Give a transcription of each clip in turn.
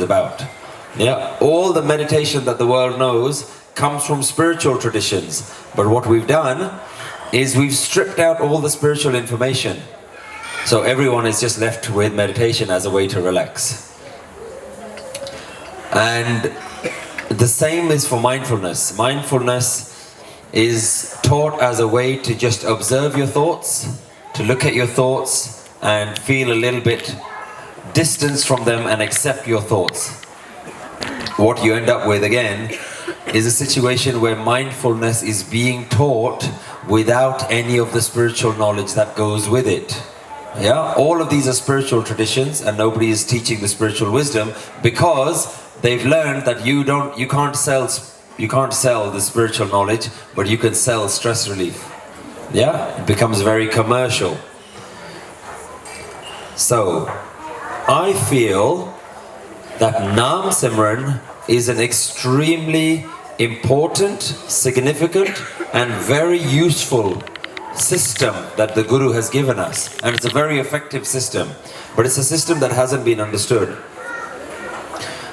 about. Yeah, all the meditation that the world knows comes from spiritual traditions. But what we've done is we've stripped out all the spiritual information. So everyone is just left with meditation as a way to relax. And the same is for mindfulness. Mindfulness is taught as a way to just observe your thoughts, to look at your thoughts and feel a little bit distance from them and accept your thoughts. What you end up with again is a situation where mindfulness is being taught without any of the spiritual knowledge that goes with it. Yeah, all of these are spiritual traditions and nobody is teaching the spiritual wisdom because they've learned that you can't sell the spiritual knowledge, but you can sell stress relief. Yeah, it becomes very commercial. So I feel that Naam Simran is an extremely important, significant and very useful system that the Guru has given us, and it's a very effective system, but it's a system that hasn't been understood.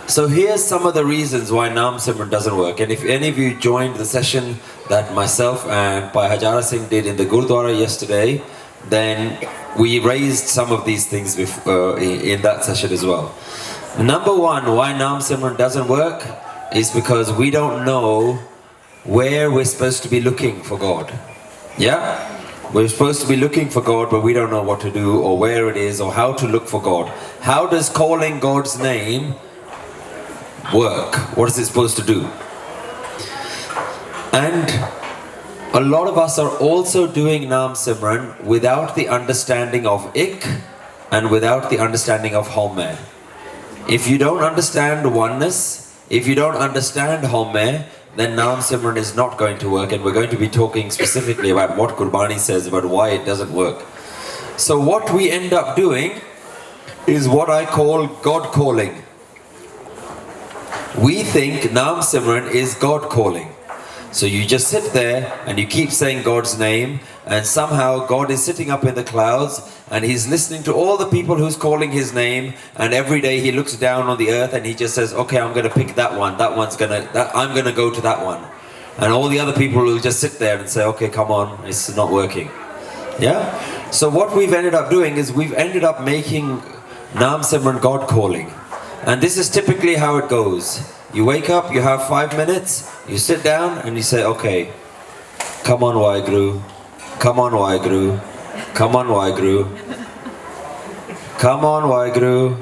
So here's some of the reasons why Naam Simran doesn't work. And if any of you joined the session that myself and Bhai Hajara Singh did in the Gurudwara yesterday, then we raised some of these things in that session as well. Number one, why Naam Simran doesn't work is because we don't know where we're supposed to be looking for God. Yeah? We're supposed to be looking for God, but we don't know what to do or where it is or how to look for God. How does calling God's name work? What is it supposed to do? And a lot of us are also doing Naam Simran without the understanding of Ik and without the understanding of Home. If you don't understand oneness, if you don't understand Home, then Naam Simran is not going to work, and we're going to be talking specifically about what Gurbani says about why it doesn't work. So what we end up doing is what I call God calling. We think Naam Simran is God calling. So you just sit there and you keep saying God's name, and somehow God is sitting up in the clouds and He's listening to all the people who's calling His name, and every day He looks down on the earth and He just says, okay, I'm going to pick that one, I'm going to go to that one. And all the other people will just sit there and say, okay, come on, it's not working. Yeah? So what we've ended up doing is we've ended up making Naam Simran God calling. And this is typically how it goes. You wake up, you have 5 minutes, you sit down and you say, okay, come on Waheguru, come on Waheguru, come on Waheguru, come on Waheguru,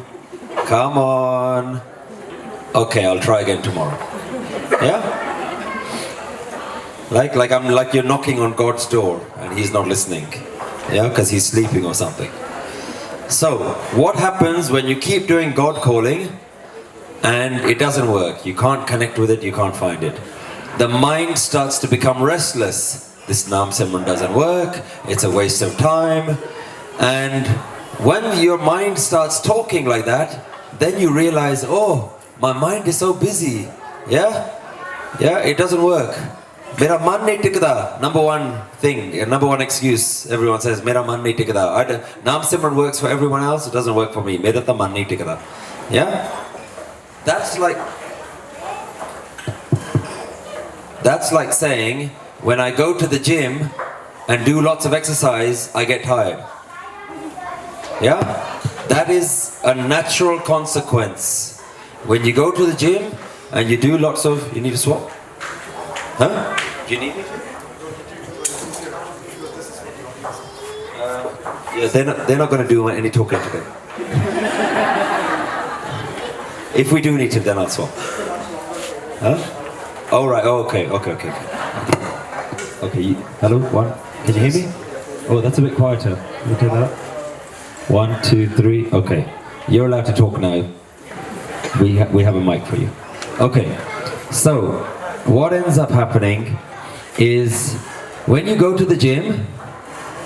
come on. Okay, I'll try again tomorrow. Yeah? Like you're knocking on God's door and He's not listening. Yeah, because He's sleeping or something. So, what happens when you keep doing God calling and it doesn't work? You can't connect with it, you can't find it. The mind starts to become restless. This Naam Simran doesn't work, it's a waste of time. And when your mind starts talking like that, then you realize, oh, my mind is so busy. Yeah? Yeah, it doesn't work. Mera man nahi tikda. Number one thing, number one excuse everyone says, Mera man nahi tikda. Naam Simran works for everyone else, it doesn't work for me. Mera ta man nahi tikda. Yeah? That's like saying, when I go to the gym and do lots of exercise, I get tired. Yeah? That is a natural consequence. When you go to the gym and you do lots of... You need to swap? Huh? Do you need me to? Yeah, they're not going to do any talking today. If we do need to, then I'll swap. Huh? Oh, right. Oh, okay. Okay, hello, one. Can you hear me? Oh, that's a bit quieter. Can you turn that up? 1, 2, 3. Okay. You're allowed to talk now. We have a mic for you. Okay. So, what ends up happening is when you go to the gym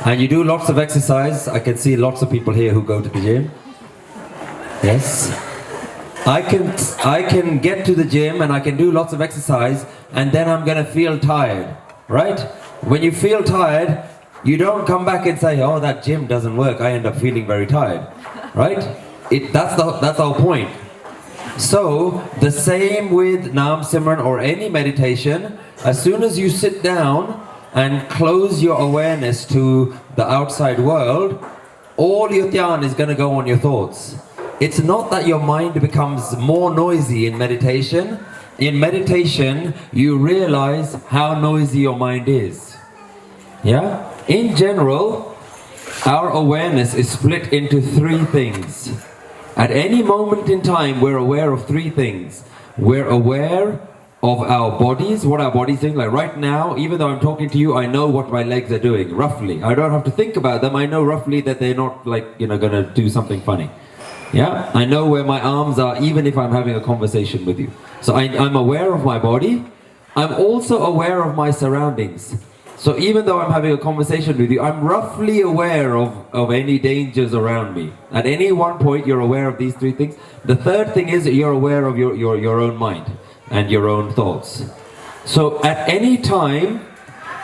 and you do lots of exercise, I can see lots of people here who go to the gym. Yes. I can get to the gym and I can do lots of exercise and then I'm going to feel tired, right? When you feel tired, you don't come back and say, oh, that gym doesn't work. I end up feeling very tired, right? That's the whole point. So, the same with Naam Simran or any meditation, as soon as you sit down and close your awareness to the outside world, all your dhyan is going to go on your thoughts. It's not that your mind becomes more noisy in meditation. In meditation, you realize how noisy your mind is. Yeah? In general, our awareness is split into three things. At any moment in time, we're aware of three things. We're aware of our bodies, what our bodies doing. Like right now, even though I'm talking to you, I know what my legs are doing, roughly. I don't have to think about them. I know roughly that they're not like, gonna do something funny. Yeah? I know where my arms are, even if I'm having a conversation with you. So I'm aware of my body. I'm also aware of my surroundings. So even though I'm having a conversation with you, I'm roughly aware of any dangers around me. At any one point, you're aware of these three things. The third thing is that you're aware of your own mind and your own thoughts. So at any time,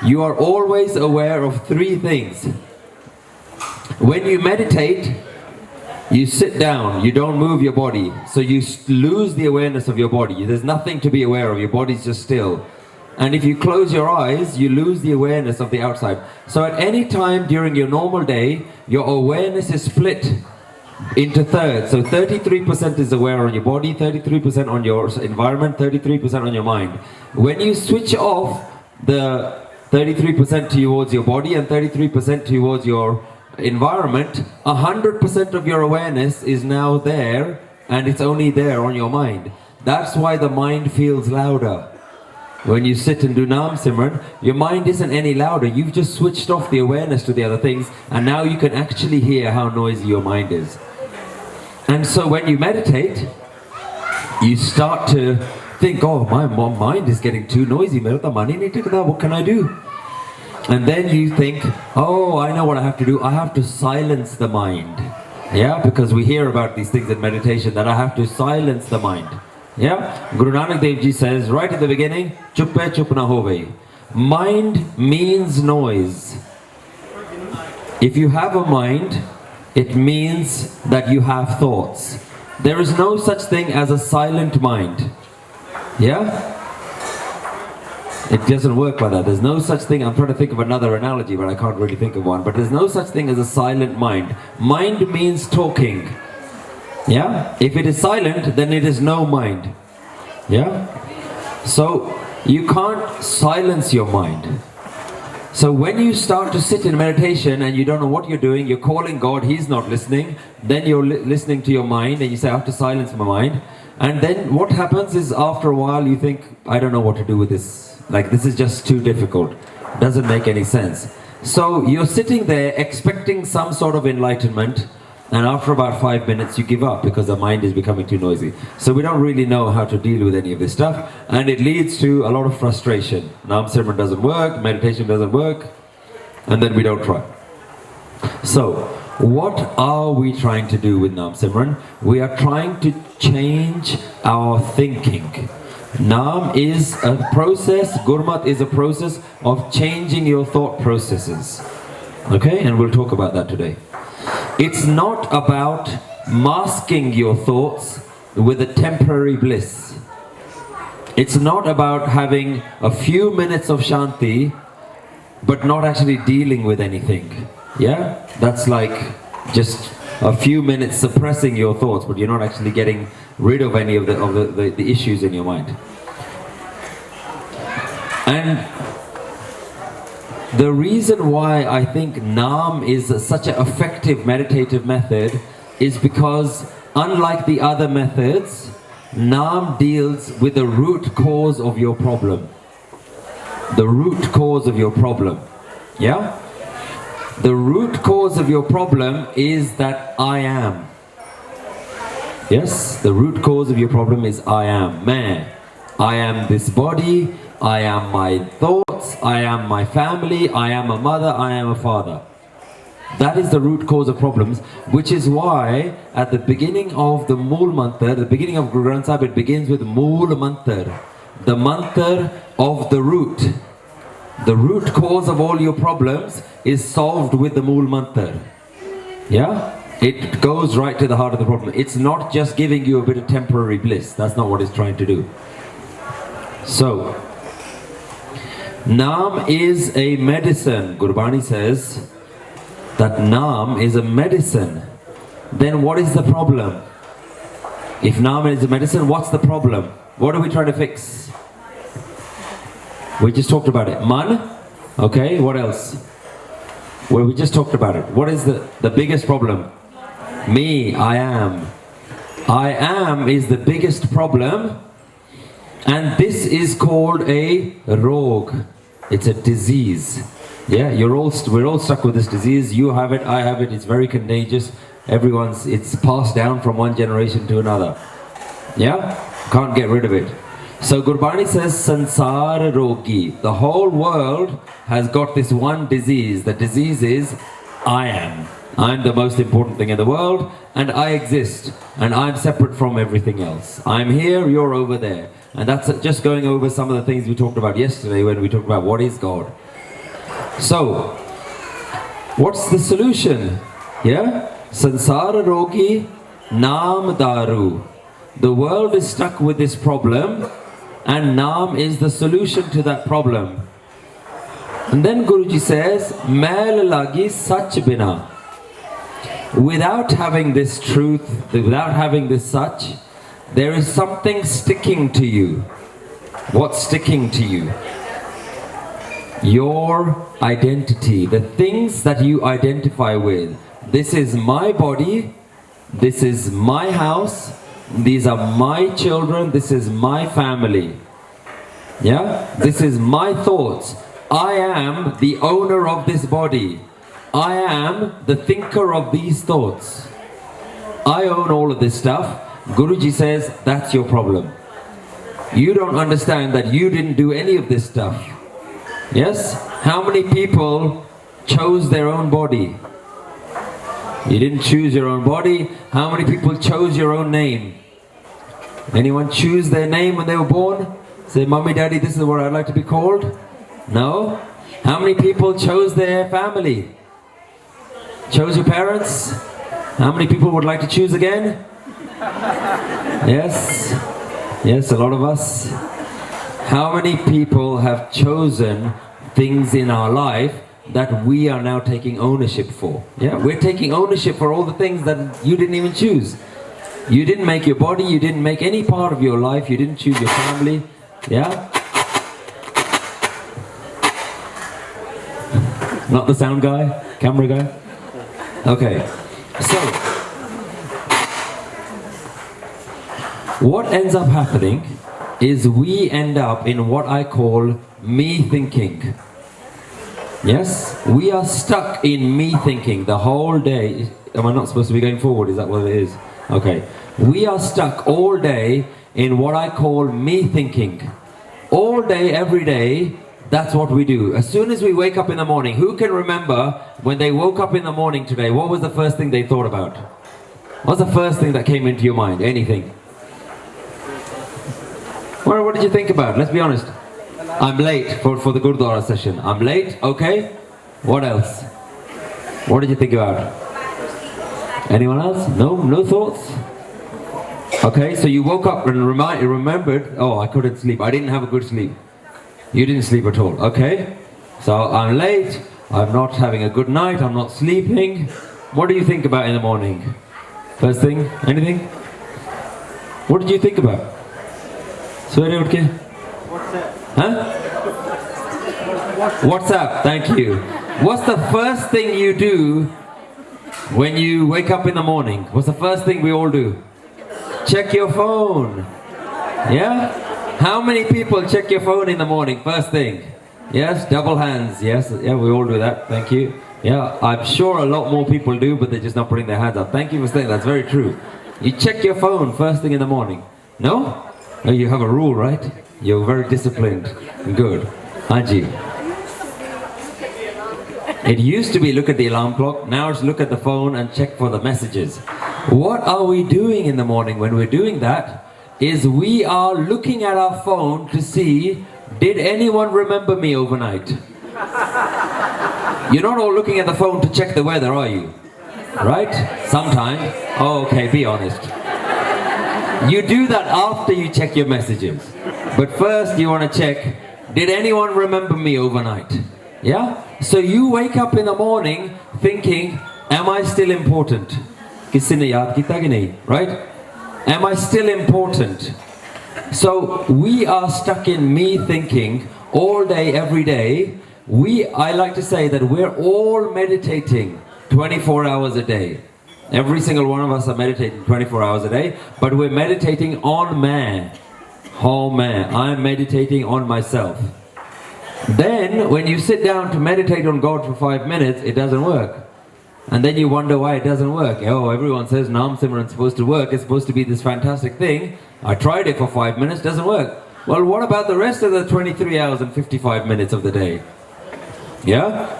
you are always aware of three things. When you meditate, you sit down, you don't move your body. So you lose the awareness of your body. There's nothing to be aware of, your body's just still. And if you close your eyes, you lose the awareness of the outside. So at any time during your normal day, your awareness is split into thirds. So 33% is aware on your body, 33% on your environment, 33% on your mind. When you switch off the 33% towards your body and 33% towards your environment, 100% of your awareness is now there, and it's only there on your mind. That's why the mind feels louder. When you sit and do Naam Simran, your mind isn't any louder. You've just switched off the awareness to the other things, and now you can actually hear how noisy your mind is. And so when you meditate, you start to think, oh, my mind is getting too noisy. What can I do? And then you think, oh, I know what I have to do. I have to silence the mind. Yeah, because we hear about these things in meditation, that I have to silence the mind. Yeah, Guru Nanak Dev Ji says right at the beginning, chup hai chup na hove. Mind means noise. If you have a mind, it means that you have thoughts. There is no such thing as a silent mind. Yeah? It doesn't work like that. There's no such thing. I'm trying to think of another analogy, but I can't really think of one. But there's no such thing as a silent mind. Mind means talking. Yeah? If it is silent, then it is no mind. Yeah? So, you can't silence your mind. So when you start to sit in meditation and you don't know what you're doing, you're calling God, He's not listening, then you're listening to your mind and you say, I have to silence my mind. And then what happens is after a while you think, I don't know what to do with this. Like, this is just too difficult. Doesn't make any sense. So you're sitting there expecting some sort of enlightenment, and after about 5 minutes you give up because the mind is becoming too noisy. So we don't really know how to deal with any of this stuff, and it leads to a lot of frustration. Naam Simran doesn't work, meditation doesn't work, and then we don't try. So what are we trying to do with Naam Simran? We are trying to change our thinking. Naam is a process, Gurmat is a process of changing your thought processes. Okay, and we'll talk about that today. It's not about masking your thoughts with a temporary bliss. It's not about having a few minutes of shanti but not actually dealing with anything. Yeah? That's like just a few minutes suppressing your thoughts, but you're not actually getting rid of any of the issues in your mind. And the reason why I think Naam is such an effective meditative method is because, unlike the other methods, Naam deals with the root cause of your problem. The root cause of your problem. Yeah? The root cause of your problem is that I am. Yes? The root cause of your problem is I am. Man. I am this body. I am my thoughts. I am my family. I am a mother. I am a father. That is the root cause of problems, which is why at the beginning of the Mool Mantar, the beginning of Guru Granth Sahib, it begins with Mool Mantar, the mantar of the root. The root cause of all your problems is solved with the Mool Mantar. Yeah? It goes right to the heart of the problem. It's not just giving you a bit of temporary bliss. That's not what it's trying to do. So, Naam is a medicine. Gurbani says that Naam is a medicine. Then what is the problem? If Naam is a medicine, what's the problem? What are we trying to fix? We just talked about it. Man? Okay, what else? Well, we just talked about it. What is the biggest problem? Me, I am. I am is the biggest problem. And this is called a rog. It's a disease. Yeah, we're all stuck with this disease. You have it, I have it. It's very contagious. It's passed down from one generation to another. Yeah, can't get rid of it. So Gurbani says, Sansar Rogi. The whole world has got this one disease. The disease is, I am. I'm the most important thing in the world, and I exist, and I'm separate from everything else. I'm here, you're over there. And that's just going over some of the things we talked about yesterday when we talked about what is God. So, what's the solution? Yeah? Sansara Rogi Naam Daru. The world is stuck with this problem, and Naam is the solution to that problem. And then Guruji says, Mail lagi sach bina. Without having this truth, without having this such, there is something sticking to you. What's sticking to you? Your identity, the things that you identify with. This is my body, this is my house, these are my children, this is my family. Yeah? This is my thoughts. I am the owner of this body. I am the thinker of these thoughts. I own all of this stuff. Guruji says, that's your problem. You don't understand that you didn't do any of this stuff. Yes? How many people chose their own body? You didn't choose your own body. How many people chose your own name? Anyone choose their name when they were born? Say, Mommy, Daddy, this is what I'd like to be called? No? How many people chose their family? Chose your parents? How many people would like to choose again? Yes? Yes, a lot of us. How many people have chosen things in our life that we are now taking ownership for? Yeah, we're taking ownership for all the things that you didn't even choose. You didn't make your body, you didn't make any part of your life, you didn't choose your family. Yeah? Not the sound guy? Camera guy? Okay. So, what ends up happening is we end up in what I call me thinking. Yes? We are stuck in me thinking the whole day. Am I not supposed to be going forward? Is that what it is? Okay. We are stuck all day in what I call me thinking. All day, every day, that's what we do. As soon as we wake up in the morning, who can remember when they woke up in the morning today, what was the first thing they thought about? What's the first thing that came into your mind? Anything? What did you think about? Let's be honest. I'm late for the Gurdwara session. I'm late, okay. What else? What did you think about? Anyone else? No thoughts? Okay, so you woke up and remembered, oh, I couldn't sleep. I didn't have a good sleep. You didn't sleep at all, okay. So I'm late, I'm not having a good night, I'm not sleeping. What do you think about in the morning? First thing, anything? What did you think about? Swere utke? WhatsApp. Huh? WhatsApp, thank you. What's the first thing you do when you wake up in the morning? What's the first thing we all do? Check your phone. Yeah? How many people check your phone in the morning? First thing. Yes? Double hands. Yes? Yeah, we all do that. Thank you. Yeah, I'm sure a lot more people do, but they're just not putting their hands up. Thank you for saying that. That's very true. You check your phone first thing in the morning. No? No, you have a rule, right? You're very disciplined. Good. Haji. It used to be look at the alarm clock. Now it's look at the phone and check for the messages. What are we doing in the morning when we're doing that? Is we are looking at our phone to see, did anyone remember me overnight? You're not all looking at the phone to check the weather, are you? right? Sometimes. Oh, okay, be honest. You do that after you check your messages. But first you want to check, did anyone remember me overnight? Yeah? So you wake up in the morning thinking, am I still important? Kisi ne yaad kita ki nahi, right? Am I still important? So we are stuck in me thinking all day, every day. I like to say that we're all meditating 24 hours a day. Every single one of us are meditating 24 hours a day, but we're meditating on man. Oh man, I'm meditating on myself. Then when you sit down to meditate on God for 5 minutes, it doesn't work. And then you wonder why it doesn't work. Oh, everyone says Naam Simran is supposed to work. It's supposed to be this fantastic thing. I tried it for 5 minutes, doesn't work. Well, what about the rest of the 23 hours and 55 minutes of the day? Yeah?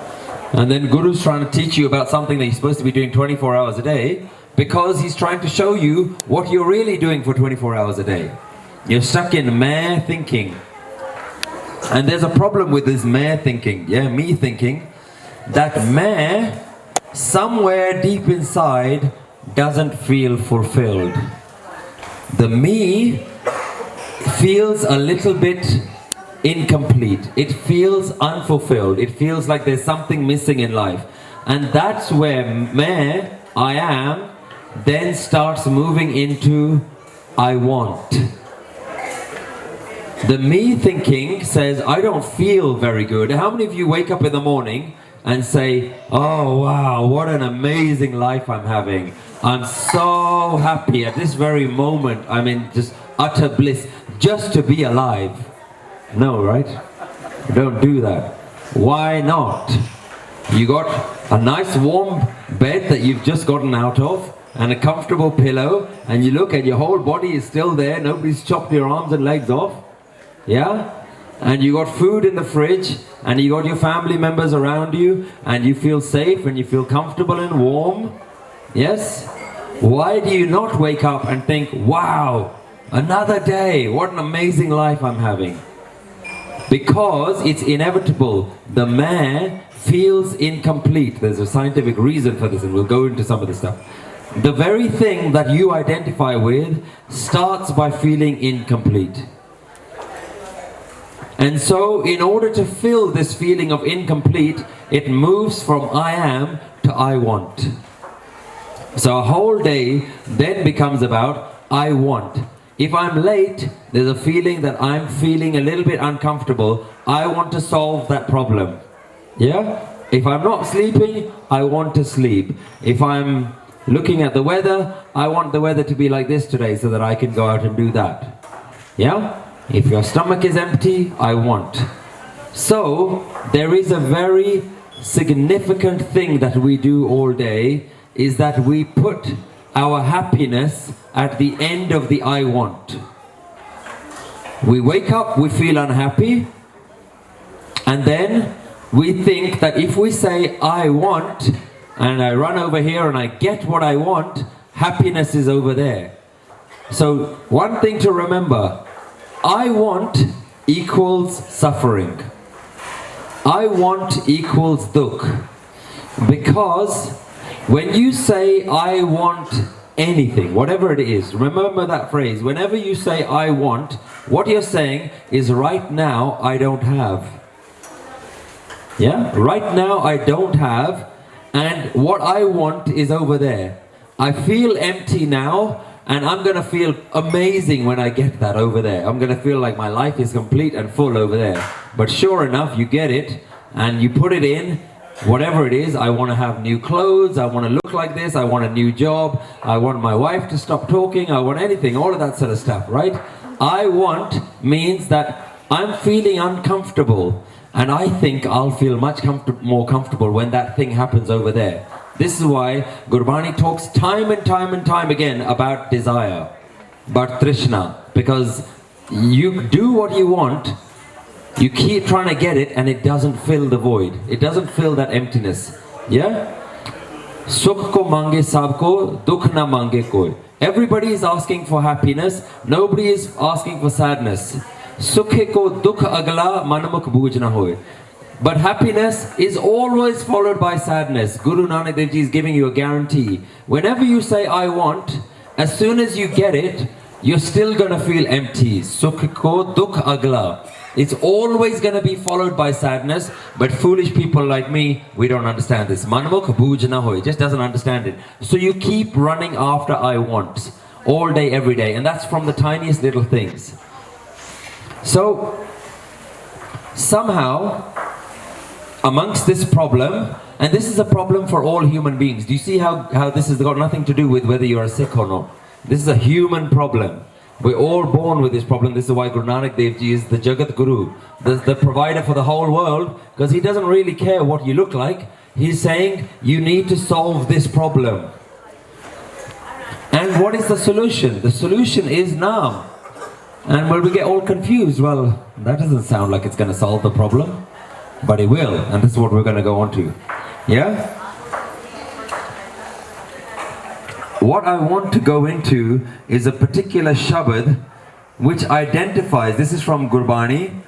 And then Guru's trying to teach you about something that you're supposed to be doing 24 hours a day because he's trying to show you what you're really doing for 24 hours a day. You're stuck in mere thinking. And there's a problem with this mere thinking, yeah, me thinking, that mere, somewhere deep inside, doesn't feel fulfilled. The me feels a little bit incomplete. It feels unfulfilled. It feels like there's something missing in life. And that's where me, I am, then starts moving into I want. The me thinking says, I don't feel very good. How many of you wake up in the morning and say, oh wow, what an amazing life I'm having. I'm so happy at this very moment. I'm in just utter bliss just to be alive. No, right? Don't do that. Why not? You got a nice warm bed that you've just gotten out of and a comfortable pillow, and you look and your whole body is still there. Nobody's chopped your arms and legs off. Yeah? And you got food in the fridge, and you got your family members around you, and you feel safe and you feel comfortable and warm. Yes? Why do you not wake up and think, wow, another day, what an amazing life I'm having? Because it's inevitable. The man feels incomplete. There's a scientific reason for this, and we'll go into some of the stuff. The very thing that you identify with starts by feeling incomplete. And so in order to fill this feeling of incomplete, it moves from I am to I want. So a whole day then becomes about I want. If I'm late, there's a feeling that I'm feeling a little bit uncomfortable. I want to solve that problem. Yeah? If I'm not sleeping, I want to sleep. If I'm looking at the weather, I want the weather to be like this today so that I can go out and do that. Yeah? If your stomach is empty, I want. So, there is a very significant thing that we do all day, is that we put our happiness at the end of the I want. We wake up, we feel unhappy, and then we think that if we say I want, and I run over here and I get what I want, happiness is over there. So one thing to remember, I want equals suffering. I want equals dukh. Because when you say I want anything, whatever it is, remember that phrase. Whenever you say I want, what you're saying is right now I don't have. Yeah? Right now I don't have, and what I want is over there. I feel empty now, and I'm going to feel amazing when I get that over there. I'm going to feel like my life is complete and full over there. But sure enough, you get it, and you put it in, whatever it is. I want to have new clothes, I want to look like this, I want a new job, I want my wife to stop talking, I want anything, all of that sort of stuff, right? I want means that I'm feeling uncomfortable, and I think I'll feel much more comfortable when that thing happens over there. This is why Gurbani talks time and time again about desire, about Trishna, because you do what you want, you keep trying to get it, and it doesn't fill the void. It doesn't fill that emptiness. Yeah? Sukh ko mange sabko, dukh na mange koi. Everybody is asking for happiness. Nobody is asking for sadness. Sukhe ko dukh agla manamuk booj na hoy. But happiness is always followed by sadness. Guru Nanak Dev Ji is giving you a guarantee. Whenever you say I want, as soon as you get it, you're still going to feel empty. Sukh ko dukh agla. It's always going to be followed by sadness. But foolish people like me, we don't understand this. Manmukh bhuj na hoy, just doesn't understand it. So you keep running after I want all day, every day. And that's from the tiniest little things. So somehow, amongst this problem, and this is a problem for all human beings. Do you see how this has got nothing to do with whether you're a Sikh or not? This is a human problem. We're all born with this problem. This is why Guru Nanak Dev Ji is the Jagat Guru, the provider for the whole world, because he doesn't really care what you look like. He's saying, you need to solve this problem. And what is the solution? The solution is Naam. And will we get all confused? Well, that doesn't sound like it's going to solve the problem. But it will, and this is what we're going to go on to. Yeah? What I want to go into is a particular shabad which identifies, this is from Gurbani,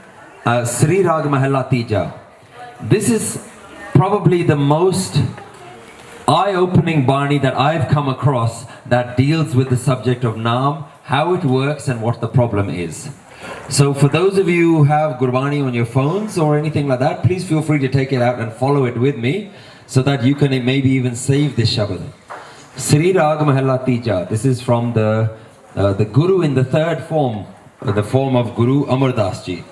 Sri Rag Mahalla Tija. This is probably the most eye-opening Bani that I've come across that deals with the subject of Naam, how it works and what the problem is. So for those of you who have Gurbani on your phones or anything like that, please feel free to take it out and follow it with me so that you can maybe even save this Shabad. Sri Rag Mahalla Tija. This is from the Guru in the third form, the form of Guru Amar Das Ji.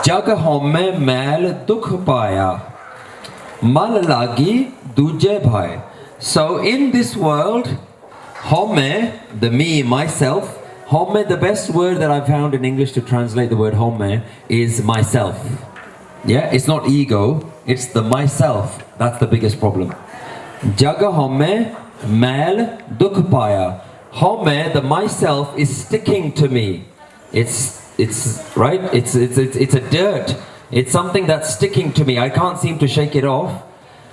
Jag homme mail dukh paya, mal lagi duje bhai. So in this world, homme, the me, myself, homme, the best word that I've found in English to translate the word homme is myself. Yeah, it's not ego, it's the myself. That's the biggest problem. Jaga homme, mal dukh paya. Homme, the myself, is sticking to me. It's right. It's a dirt. It's something that's sticking to me. I can't seem to shake it off,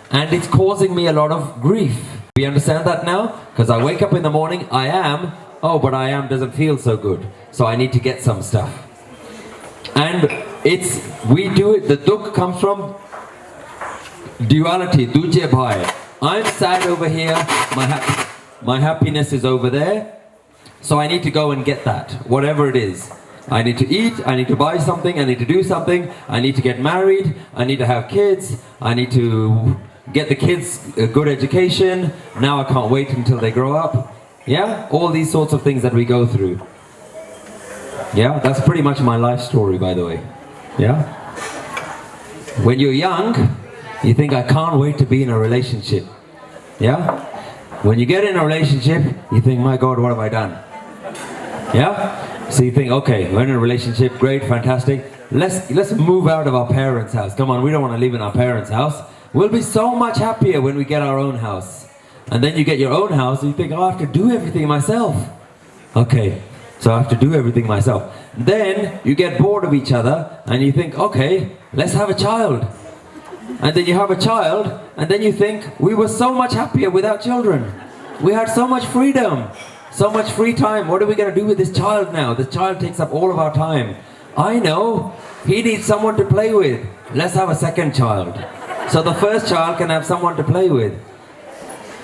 and it's causing me a lot of grief. We understand that now? Because I wake up in the morning, I am. Oh, but I am doesn't feel so good. So I need to get some stuff. And we do it, the dukh comes from duality, duje bhai. I'm sad over here, my happiness is over there. So I need to go and get that, whatever it is. I need to eat, I need to buy something, I need to do something, I need to get married, I need to have kids, I need to get the kids a good education. Now I can't wait until they grow up. Yeah, all these sorts of things that we go through. Yeah, that's pretty much my life story, by the way. Yeah. When you're young, you think, I can't wait to be in a relationship. Yeah. When you get in a relationship, you think, my God, what have I done? Yeah. So you think, okay, we're in a relationship, great, fantastic. Let's move out of our parents' house. Come on, we don't want to live in our parents' house. We'll be so much happier when we get our own house. And then you get your own house and you think, oh, I have to do everything myself. Okay, so I have to do everything myself. Then you get bored of each other and you think, okay, let's have a child. And then you have a child and then you think, we were so much happier without children. We had so much freedom, so much free time. What are we going to do with this child now? This child takes up all of our time. I know, he needs someone to play with. Let's have a second child. So the first child can have someone to play with.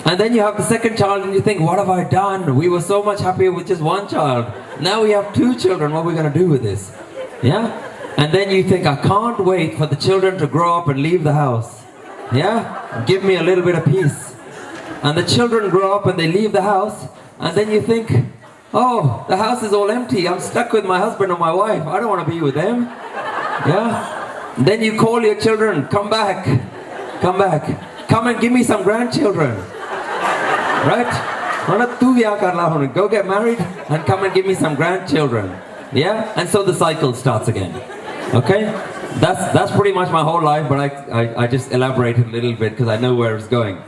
And then you have the second child and you think, what have I done? We were so much happier with just one child. Now we have two children. What are we going to do with this? Yeah? And then you think, I can't wait for the children to grow up and leave the house. Yeah? Give me a little bit of peace. And the children grow up and they leave the house. And then you think, oh, the house is all empty. I'm stuck with my husband and my wife. I don't want to be with them. Yeah? And then you call your children, come back. Come back. Come and give me some grandchildren. Right? Go get married and come and give me some grandchildren. Yeah? And so the cycle starts again. Okay? That's pretty much my whole life, but I just elaborated a little bit because I know where it's going.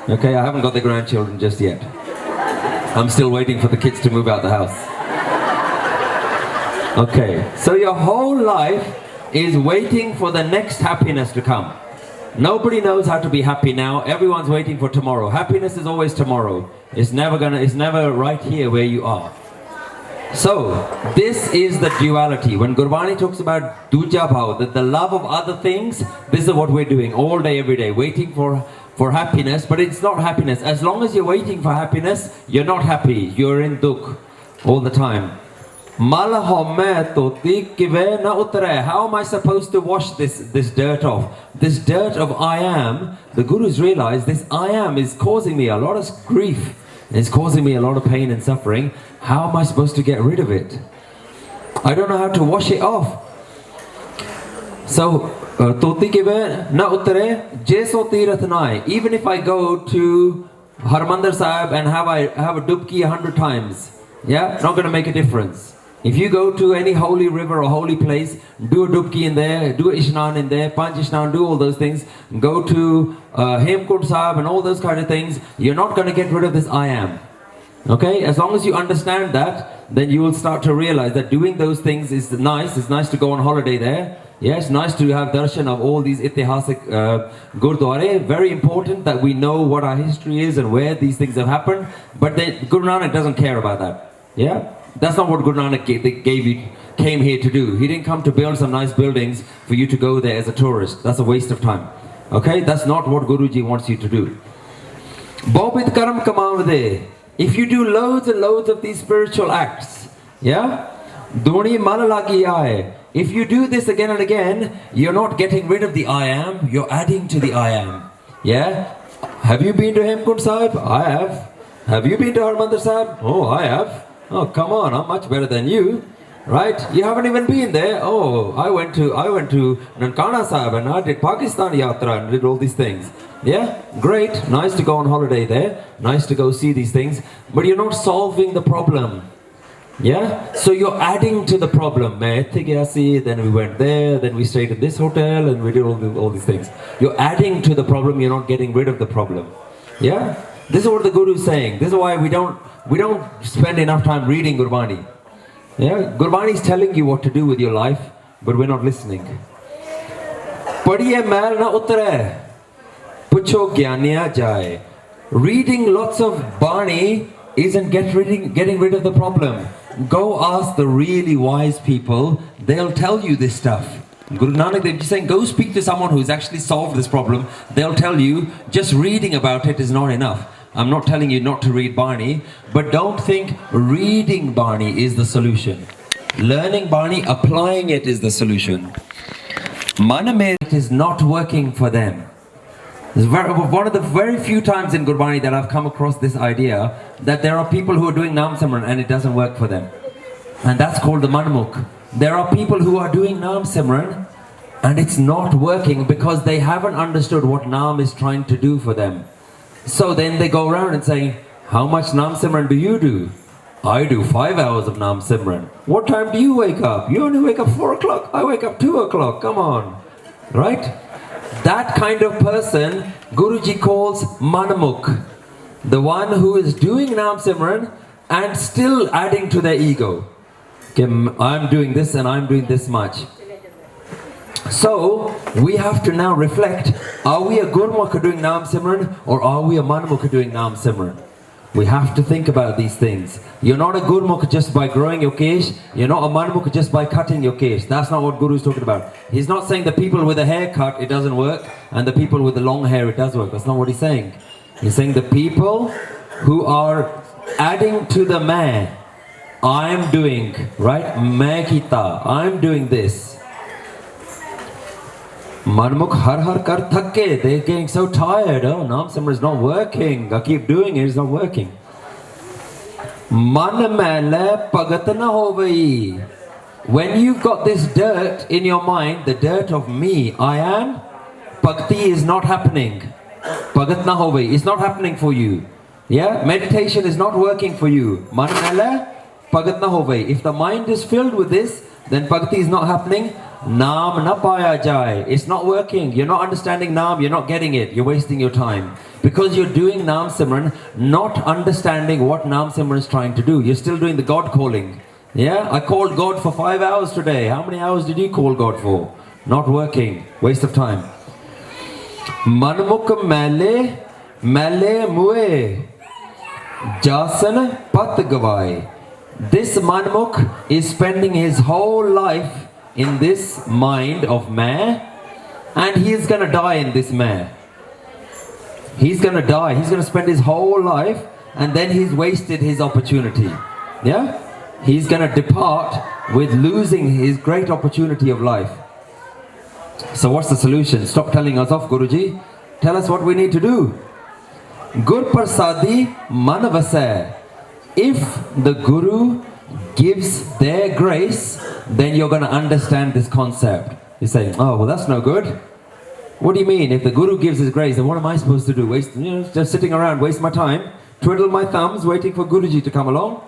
Okay? I haven't got the grandchildren just yet. I'm still waiting for the kids to move out the house. Okay. So your whole life is waiting for the next happiness to come. Nobody knows how to be happy now. Everyone's waiting for tomorrow. Happiness is always tomorrow. It's never right here where you are. So, this is the duality. When Gurbani talks about duja bhav, that the love of other things, this is what we're doing all day, every day, waiting for happiness, but it's not happiness. As long as you're waiting for happiness, you're not happy. You're in dukh all the time. How am I supposed to wash this dirt off? This dirt of I am, the Gurus realize this I am is causing me a lot of grief. It's causing me a lot of pain and suffering. How am I supposed to get rid of it? I don't know how to wash it off. So, even if I go to Harmandir Sahib and have a dubki 100 times, yeah, not going to make a difference. If you go to any holy river or holy place, do a dubki in there, do a ishnan in there, panch ishnan, do all those things, go to Hemkund Sahib and all those kind of things, you're not going to get rid of this I am. Okay, as long as you understand that, then you will start to realize that doing those things is nice. It's nice to go on holiday there. Yeah, it's nice to have darshan of all these itihasik gurdware. Very important that we know what our history is and where these things have happened. But then Guru Nanak doesn't care about that. Yeah, that's not what Guru Nanak came here to do. He didn't come to build some nice buildings for you to go there as a tourist. That's a waste of time. Okay, that's not what Guruji wants you to do. Bobit karam kamavde. If you do loads and loads of these spiritual acts, yeah, duni malalagi aaye. If you do this again and again, you're not getting rid of the I am, you're adding to the I am. Yeah? Have you been to Hemkund Sahib? I have. Have you been to Harmandir Sahib? Oh, I have. Oh, come on, I'm much better than you. Right? You haven't even been there. Oh, I went to Nankana Sahib and I did Pakistan Yatra and did all these things. Yeah? Great. Nice to go on holiday there. Nice to go see these things. But you're not solving the problem. Yeah? So you're adding to the problem. Then we went there, then we stayed in this hotel and we did all these things. You're adding to the problem, you're not getting rid of the problem. Yeah? This is what the Guru is saying. This is why we don't spend enough time reading Gurbani. Yeah? Gurbani is telling you what to do with your life, but we're not listening. Padhiye mail na utare. Pucho gyaniya jaye. Reading lots of Bani isn't getting rid of the problem. Go ask the really wise people, they'll tell you this stuff. Guru Nanak Dev Ji saying, go speak to someone who's actually solved this problem. They'll tell you, just reading about it is not enough. I'm not telling you not to read Bani, but don't think reading Bani is the solution. Learning Bani, applying it is the solution. Maname, it is not working for them. It's one of the very few times in Gurbani that I've come across this idea that there are people who are doing Naam Simran and it doesn't work for them. And that's called the Manmukh. There are people who are doing Naam Simran and it's not working because they haven't understood what Naam is trying to do for them. So then they go around and say, how much Naam Simran do you do? I do 5 hours of Naam Simran. What time do you wake up? You only wake up 4 o'clock. I wake up 2 o'clock. Come on. Right? That kind of person, Guruji calls Manamukh. The one who is doing Naam Simran and still adding to their ego. Okay, I'm doing this and I'm doing this much. So, we have to now reflect, are we a Gurmukh doing Naam Simran or are we a Manamukh doing Naam Simran? We have to think about these things. You're not a Gurmukh just by growing your kesh. You're not a Manmukh just by cutting your kesh. That's not what Guru is talking about. He's not saying the people with a haircut, it doesn't work, and the people with the long hair, it does work. That's not what he's saying. He's saying the people who are adding to the man, I'm doing, right? Main kita, I'm doing this. Manmukh har kar thakke. They're getting so tired. Oh, Naam Simran is not working. I keep doing it, it's not working. Man mele pagat na hovai. When you've got this dirt in your mind, the dirt of me, I am, bhakti is not happening. Pagat na hovai. It's not happening for you. Yeah? Meditation is not working for you. Man mele pagat na hovai. If the mind is filled with this, then bhakti is not happening. Naam na paya jai. It's not working. You're not understanding Naam. You're not getting it. You're wasting your time. Because you're doing Naam Simran, not understanding what Naam Simran is trying to do. You're still doing the God calling. Yeah? I called God for 5 hours today. How many hours did you call God for? Not working. Waste of time. Manmukh mele muhe. Jasan pat gavai. This manmukh is spending his whole life in this mind of meh, and he is going to die in this meh. He's going to die. He's going to spend his whole life, and then he's wasted his opportunity. Yeah? He's going to depart with losing his great opportunity of life. So what's the solution? Stop telling us off, Guruji. Tell us what we need to do. Gur Prasadi Manavasai. If the Guru gives their grace, then you're going to understand this concept. You're saying, oh, well, that's no good. What do you mean? If the Guru gives his grace, then what am I supposed to do? Just sitting around, waste my time, twiddle my thumbs, waiting for Guruji to come along?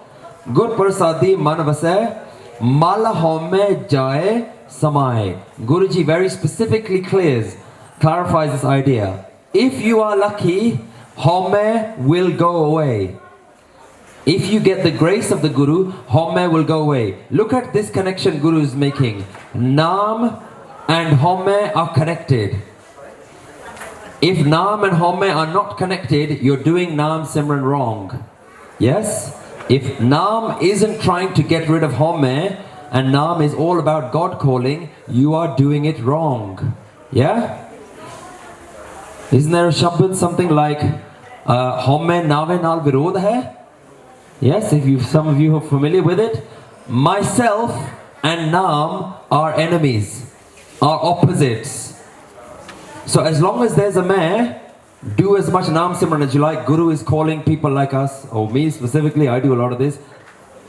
Gur Prasadi Manavasai Mala Home Jaye Samai. Guruji very specifically clarifies this idea. If you are lucky, Home will go away. If you get the grace of the Guru, Home will go away. Look at this connection Guru is making. Naam and Home are connected. If Naam and Home are not connected, you're doing Naam Simran wrong. Yes? If Naam isn't trying to get rid of Home, and Naam is all about God calling, you are doing it wrong. Yeah? Isn't there a shabd something like Home Nave Nal Virodh hai? Yes, some of you are familiar with it. Myself and Naam are enemies, are opposites. So as long as there's a meh, do as much Naam Simran as you like. Guru is calling people like us, or me specifically, I do a lot of this,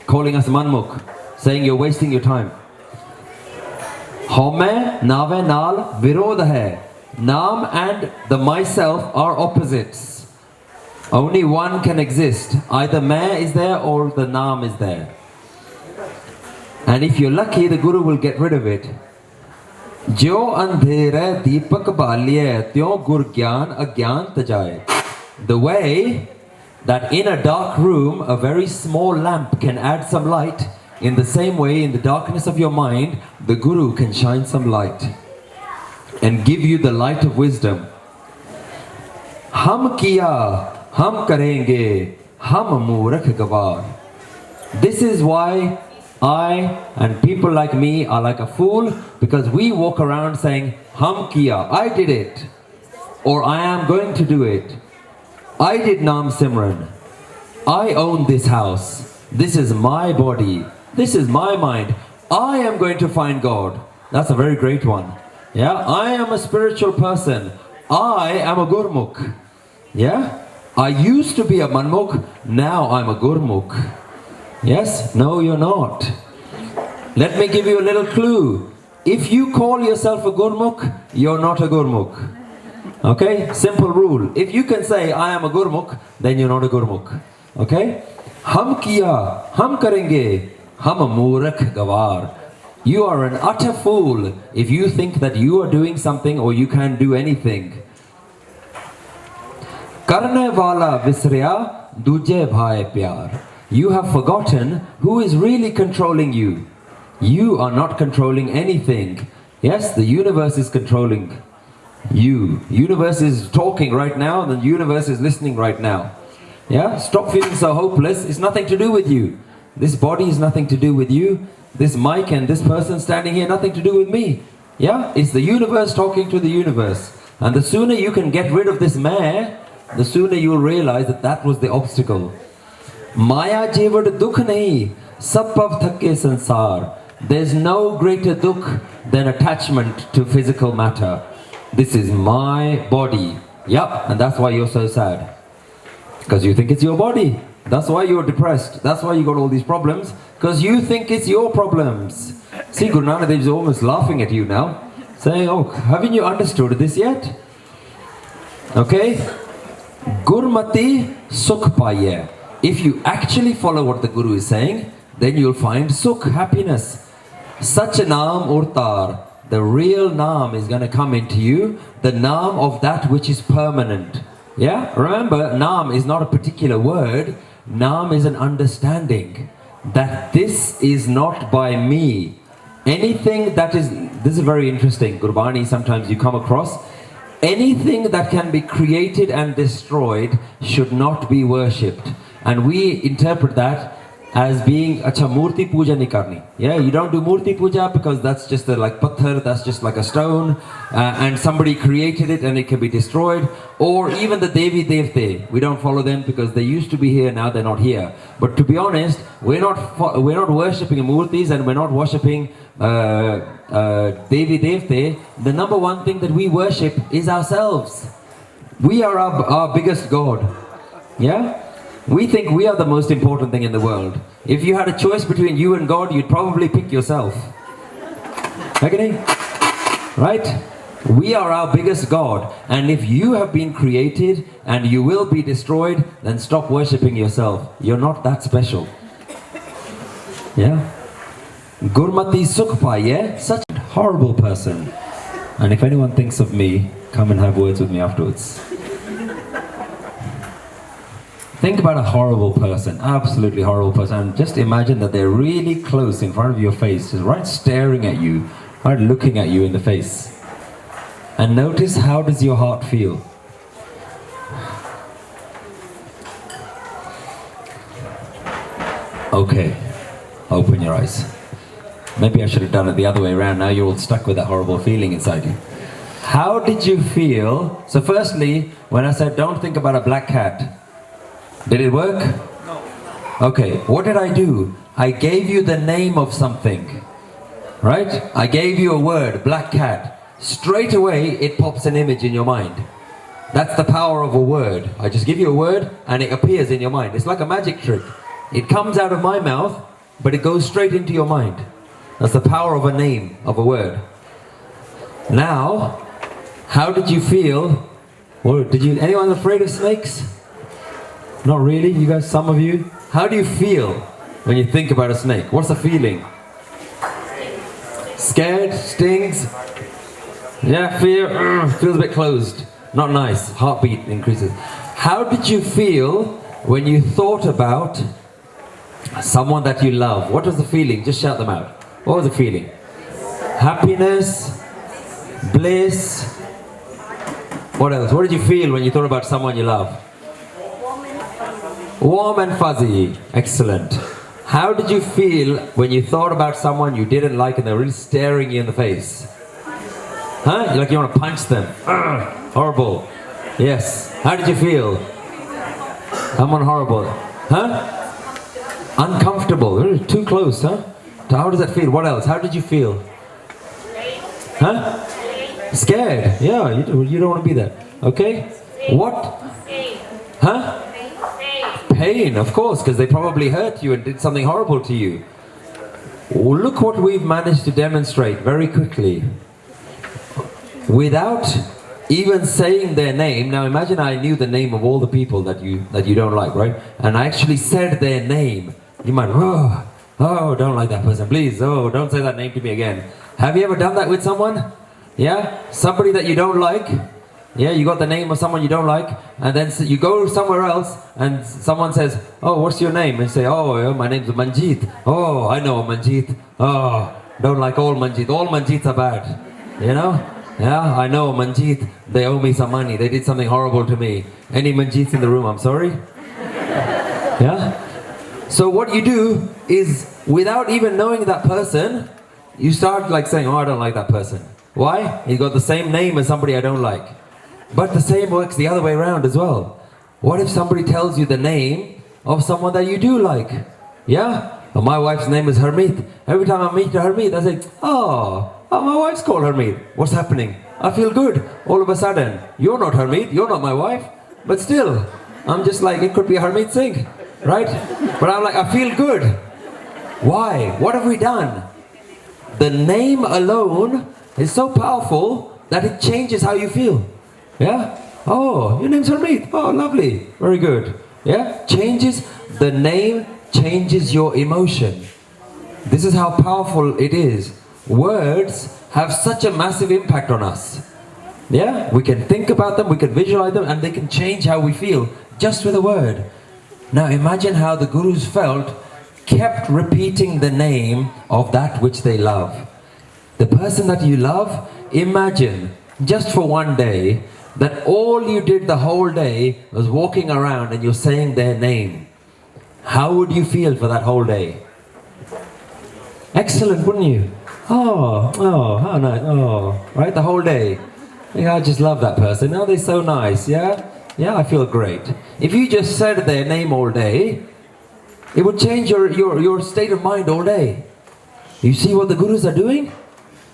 calling us manmukh, saying you're wasting your time. Home Nave Nal Virodh hai. Naam and the myself are opposites. Only one can exist. Either meh is there or the naam is there. And if you're lucky, the Guru will get rid of it. Jo andhere deepak baliye tyo gur gyan agyan tajaye. The way that in a dark room, a very small lamp can add some light, in the same way, in the darkness of your mind, the Guru can shine some light and give you the light of wisdom. Hum kiya, hum karenge, hum moorakh gawar. This is why I and people like me are like a fool, because we walk around saying, hum kiya, I did it, or I am going to do it. I did Naam Simran. I own this house. This is my body. This is my mind. I am going to find God. That's a very great one. Yeah, I am a spiritual person. I am a Gurmukh. Yeah, I used to be a Manmukh. Now I'm a Gurmukh. Yes, no, you're not. Let me give you a little clue. If you call yourself a Gurmukh, you're not a Gurmukh. Okay, simple rule. If you can say I am a Gurmukh, then you're not a Gurmukh. Okay, hum kiya, hum karenge, hum moorakh gawar. You are an utter fool if you think that you are doing something or you can do anything. Karne wala visrya duje bhai pyar. You have forgotten who is really controlling you. You are not controlling anything. Yes, the universe is controlling you. Universe is talking right now, and the universe is listening right now. Yeah, stop feeling so hopeless. It's nothing to do with you. This body is nothing to do with you. This mic and this person standing here, nothing to do with me. Yeah, it's the universe talking to the universe. And the sooner you can get rid of this meh, the sooner you will realize that that was the obstacle. Maya jevad dukh nahi, sab pav thakke sansar. There's no greater dukh than attachment to physical matter. This is my body. Yep, and that's why you're so sad. Because you think it's your body. That's why you're depressed. That's why you got all these problems. Because you think it's your problems. See, Guru Nanak Dev is almost laughing at you now. Saying, oh, haven't you understood this yet? Okay? Gurmati sukh paye. If you actually follow what the Guru is saying, then you'll find sukh, happiness. Such a naam urtar. The real naam is going to come into you. The naam of that which is permanent. Yeah? Remember, naam is not a particular word. Naam is an understanding that this is not by me. Anything that is, this is very interesting, Gurbani, sometimes you come across, anything that can be created and destroyed should not be worshipped. And we interpret that as being acha murti puja nahi karni. Yeah, you don't do murti puja because that's just like patthar, that's just like a stone, and somebody created it and it can be destroyed. Or even the Devi Devte, we don't follow them because they used to be here, now they're not here. But to be honest, we're not worshipping murtis and we're not worshipping Devi Devte. The number one thing that we worship is ourselves. We are our biggest God. Yeah? We think we are the most important thing in the world. If you had a choice between you and God, you'd probably pick yourself. Okay? Right? We are our biggest God. And if you have been created and you will be destroyed, then stop worshipping yourself. You're not that special. Yeah? Gurmati Sukh Paye, such a horrible person. And if anyone thinks of me, come and have words with me afterwards. Think about a horrible person, absolutely horrible person, and just imagine that they're really close in front of your face, just right staring at you, right looking at you in the face. And notice, how does your heart feel? Okay, open your eyes. Maybe I should have done it the other way around. Now you're all stuck with that horrible feeling inside you. How did you feel? So firstly, when I said don't think about a black cat, did it work? No. Okay, what did I do? I gave you the name of something. Right? I gave you a word, black cat. Straight away, it pops an image in your mind. That's the power of a word. I just give you a word and it appears in your mind. It's like a magic trick. It comes out of my mouth, but it goes straight into your mind. That's the power of a name, of a word. Now, how did you feel? Or anyone afraid of snakes? Not really, you guys, some of you. How do you feel when you think about a snake? What's the feeling? Scared? Stings? Yeah, fear? Feels a bit closed. Not nice. Heartbeat increases. How did you feel when you thought about someone that you love? What was the feeling? Just shout them out. What was the feeling? Happiness? Bliss? What else? What did you feel when you thought about someone you love? Warm and fuzzy. Excellent. How did you feel when you thought about someone you didn't like and they were really staring you in the face? Huh? Like you want to punch them. Horrible. Yes. How did you feel? Someone horrible. Huh? Uncomfortable. Too close, huh? How does that feel? What else? How did you feel? Huh? Scared. Yeah, you don't want to be there. Okay? What? Huh? Pain, of course, because they probably hurt you and did something horrible to you. Look what we've managed to demonstrate very quickly. Without even saying their name. Now imagine I knew the name of all the people that you don't like, right? And I actually said their name. You might, don't like that person, please. Oh, don't say that name to me again. Have you ever done that with someone? Yeah? Somebody that you don't like. Yeah, you got the name of someone you don't like, and then you go somewhere else, and someone says, oh, what's your name? And you say, oh, my name's Manjeet. Oh, I know Manjeet. Oh, don't like all Manjeet. All Manjeets are bad. You know? Yeah, I know Manjeet. They owe me some money. They did something horrible to me. Any Manjeets in the room, I'm sorry? Yeah? So what you do is, without even knowing that person, you start like saying, oh, I don't like that person. Why? He got the same name as somebody I don't like. But the same works the other way around as well. What if somebody tells you the name of someone that you do like? Yeah? Well, my wife's name is Hermeet. Every time I meet Hermeet, I say, oh, my wife's called Hermeet. What's happening? I feel good. All of a sudden, you're not Hermeet, you're not my wife. But still, I'm just like, it could be Hermeet Singh, right? But I'm like, I feel good. Why? What have we done? The name alone is so powerful that it changes how you feel. Yeah? Oh, your name's Hermeet. Oh, lovely. Very good. Yeah? The name changes your emotion. This is how powerful it is. Words have such a massive impact on us. Yeah? We can think about them, we can visualize them, and they can change how we feel just with a word. Now imagine how the Gurus felt, kept repeating the name of that which they love. The person that you love, imagine, just for one day, that all you did the whole day was walking around and you're saying their name. how would you feel for that whole day? Excellent, wouldn't you? How nice. Oh, right, the whole day. Yeah, I just love that person. Oh, they're so nice, yeah? Yeah, I feel great. If you just said their name all day, it would change your state of mind all day. You see what the gurus are doing?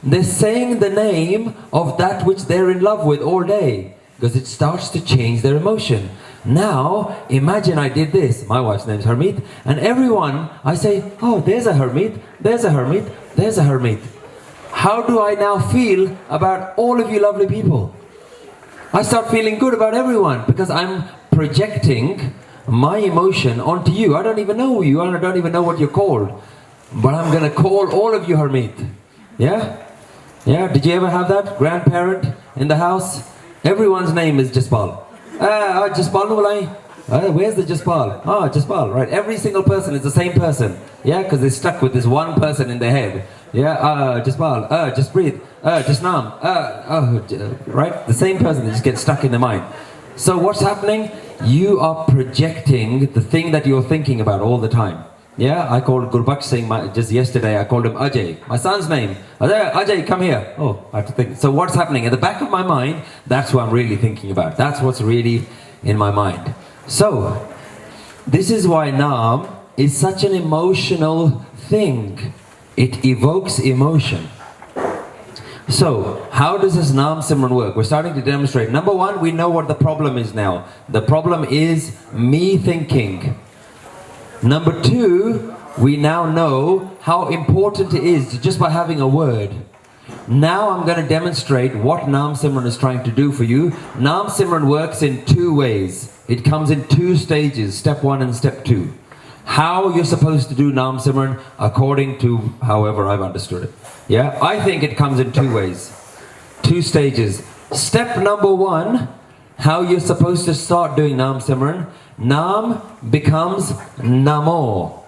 They're saying the name of that which they're in love with all day, because it starts to change their emotion. Now, imagine I did this. My wife's name is Harmeet, and everyone, I say, oh, there's a Harmeet, there's a Harmeet, there's a Harmeet. How do I now feel about all of you lovely people? I start feeling good about everyone, because I'm projecting my emotion onto you. I don't even know you, I don't even know what you're called, but I'm going to call all of you Harmeet. Yeah? Yeah, did you ever have that? Grandparent in the house? Everyone's name is Jaspal. Jaspal Nulai. Where's the Jaspal? Oh, Jaspal, right. Every single person is the same person. Yeah, because they're stuck with this one person in their head. Yeah, Jaspal, just breathe. Just Naam. Right? The same person that just gets stuck in their mind. So what's happening? You are projecting the thing that you're thinking about all the time. Yeah, I called Gurmat Singh just yesterday. I called him Ajay, my son's name. Ajay, come here. Oh, I have to think. So what's happening? At the back of my mind, that's what I'm really thinking about. That's what's really in my mind. So, this is why Naam is such an emotional thing. It evokes emotion. So, how does this Naam Simran work? We're starting to demonstrate. Number one, we know what the problem is now. The problem is me thinking. Number two, we now know how important it is just by having a word. Now I'm going to demonstrate what Naam Simran is trying to do for you. Naam Simran works in two ways. It comes in two stages, step one and step two. How you're supposed to do Naam Simran according to however I've understood it. Yeah, I think it comes in two ways, two stages. Step number one, how you're supposed to start doing Naam Simran. Naam becomes Namo.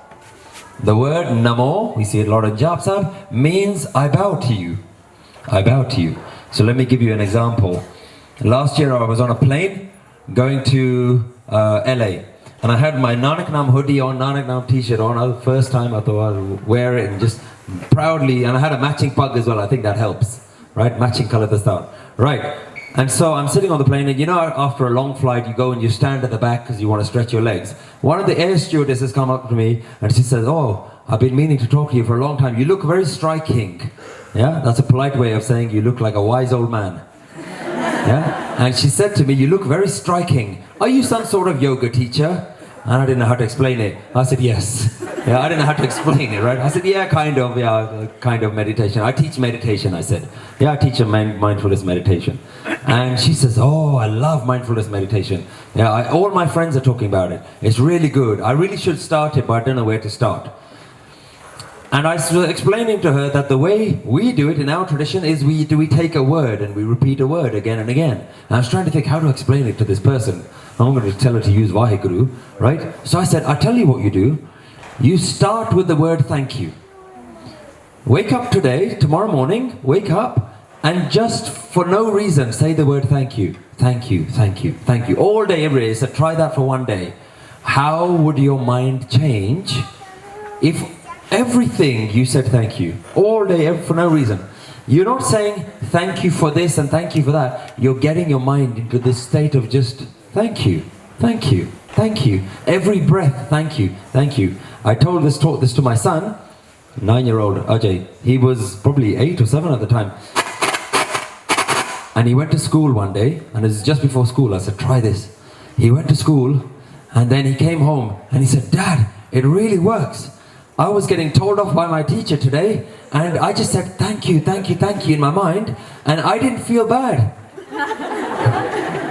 The word Namo, we see it a lot in Jap Sahib, means I bow to you. I bow to you. So let me give you an example. Last year I was on a plane going to LA, and I had my Nanak Naam hoodie on, Nanak Naam t-shirt on. The first time I thought I'd wear it and just proudly, and I had a matching pug as well. I think that helps, right? Matching color to start. Right. And so I'm sitting on the plane, and you know, after a long flight, you go and you stand at the back because you want to stretch your legs. One of the air stewardesses come up to me and she says, oh, I've been meaning to talk to you for a long time. You look very striking. Yeah, that's a polite way of saying you look like a wise old man. Yeah, and she said to me, you look very striking. Are you some sort of yoga teacher? And I didn't know how to explain it. I said, yes. Yeah, I didn't know how to explain it, right? I said, yeah, kind of meditation. I teach meditation, I said. Yeah, I teach a mindfulness meditation. And she says, oh, I love mindfulness meditation. Yeah, all my friends are talking about it. It's really good. I really should start it, but I don't know where to start. And I was explaining to her that the way we do it in our tradition is we take a word and we repeat a word again and again. And I was trying to think how to explain it to this person. I'm going to tell her to use Vaheguru, right? So I said, I'll tell you what you do. You start with the word thank you. Wake up today, tomorrow morning, wake up, and just for no reason say the word thank you. Thank you, thank you, thank you. All day, every day. So try that for one day. How would your mind change if everything you said thank you? All day, for no reason. You're not saying thank you for this and thank you for that. You're getting your mind into this state of just thank you, thank you, thank you. Every breath, thank you, thank you. I taught this to my son, 9-year-old Ajay. He was probably 8 or 7 at the time. And he went to school one day, and it was just before school. I said, try this. He went to school, and then he came home, and he said, Dad, it really works. I was getting told off by my teacher today, and I just said, thank you, thank you, thank you in my mind, and I didn't feel bad.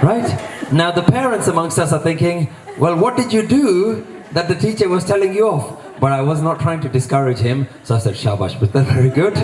Right? Now the parents amongst us are thinking, well, what did you do that the teacher was telling you off? But I was not trying to discourage him, so I said, Shabash, but that's very good.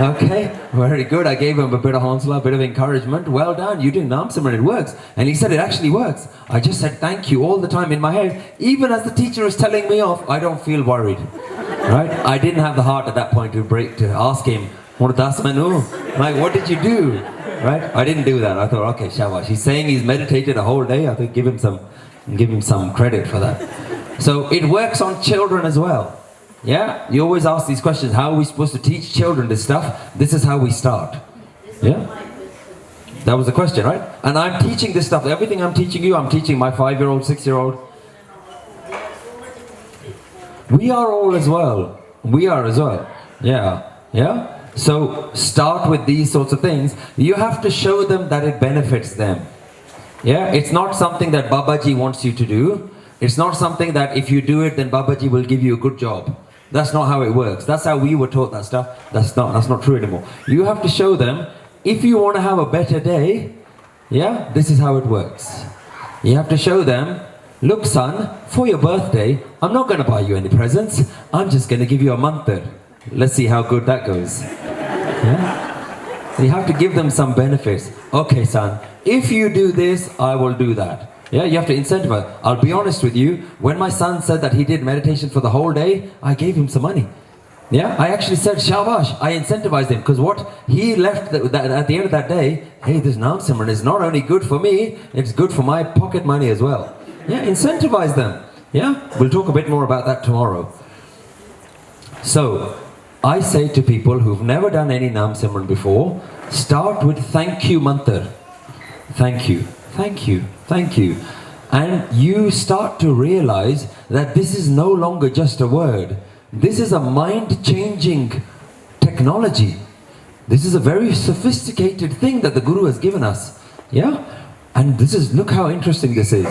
Okay, very good. I gave him a bit of haunsla, a bit of encouragement. Well done, you did Naam Simran, it works. And he said, it actually works. I just said thank you all the time in my head. Even as the teacher is telling me off, I don't feel worried. Right? I didn't have the heart at that point to ask him, like, what did you do? Right? I didn't do that. I thought, okay, Shabash. He's saying he's meditated a whole day. I think give him some credit for that. So it works on children as well. Yeah? You always ask these questions, how are we supposed to teach children this stuff? This is how we start. Yeah? That was the question, right? And I'm teaching this stuff. Everything I'm teaching you, I'm teaching my 5-year-old, 6-year-old. We are all as well. We are as well. Yeah. Yeah? So start with these sorts of things. You have to show them that it benefits them. Yeah? It's not something that Babaji wants you to do. It's not something that if you do it, then Babaji will give you a good job. That's not how it works. That's how we were taught that stuff. That's not true anymore. You have to show them, if you want to have a better day, yeah, this is how it works. You have to show them, look son, for your birthday, I'm not going to buy you any presents. I'm just going to give you a mantra. Let's see how good that goes. Yeah? You have to give them some benefits. Okay son, if you do this, I will do that. Yeah, you have to incentivize. I'll be honest with you, when my son said that he did meditation for the whole day, I gave him some money. Yeah, I actually said, Shabash, I incentivized him, because what he left at the end of that day, hey, this Naam Simran is not only good for me, it's good for my pocket money as well. Yeah, incentivize them. Yeah, we'll talk a bit more about that tomorrow. So, I say to people who've never done any Naam Simran before, start with thank you mantra. Thank you, thank you, thank you. And you start to realize that this is no longer just a word. This is a mind-changing technology. This is a very sophisticated thing that the Guru has given us. Yeah? And this is, look how interesting this is.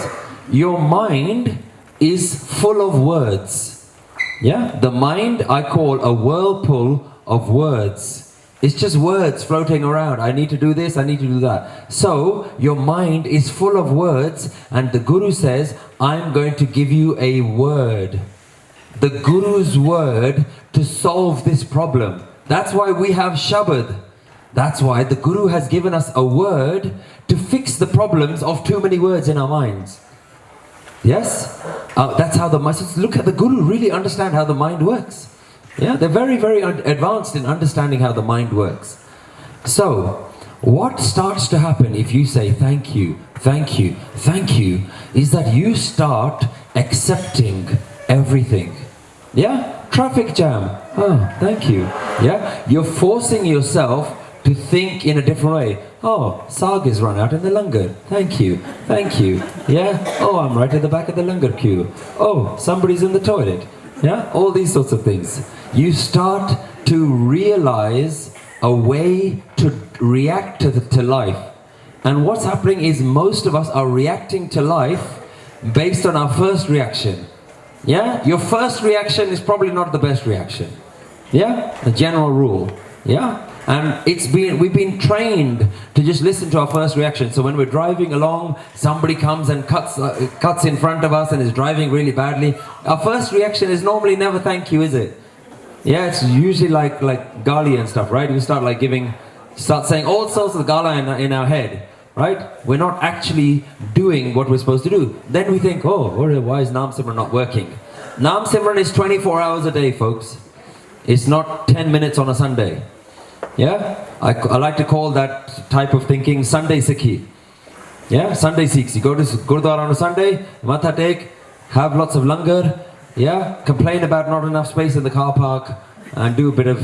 Your mind is full of words. Yeah? The mind I call a whirlpool of words. It's just words floating around. I need to do this, I need to do that. So, your mind is full of words, and the Guru says, I'm going to give you a word. The Guru's word to solve this problem. That's why we have Shabad. That's why the Guru has given us a word to fix the problems of too many words in our minds. Yes? That's how the mind... Look at the Guru really understand how the mind works. Yeah, they're very, very advanced in understanding how the mind works. So, what starts to happen if you say thank you, thank you, thank you, is that you start accepting everything. Yeah? Traffic jam. Oh, thank you. Yeah? You're forcing yourself to think in a different way. Oh, Sag is run out in the langar. Thank you. Thank you. Yeah? Oh, I'm right at the back of the langar queue. Oh, somebody's in the toilet. Yeah? All these sorts of things. You start to realize a way to react to life. And what's happening is most of us are reacting to life based on our first reaction. Yeah? Your first reaction is probably not the best reaction. Yeah? The general rule. Yeah? And we've been trained to just listen to our first reaction. So when we're driving along, somebody comes and cuts in front of us and is driving really badly. Our first reaction is normally never thank you, is it? Yeah, it's usually like gali and stuff, right? We start saying all sorts of gala in our head. Right? We're not actually doing what we're supposed to do. Then we think, oh, why is Naam Simran not working? Naam Simran is 24 hours a day, folks. It's not 10 minutes on a Sunday. Yeah? I like to call that type of thinking Sunday Sikhi. Yeah? Sunday Sikhs. You go to Gurdwara on a Sunday, matha take, have lots of langar, yeah? Complain about not enough space in the car park, and do a bit of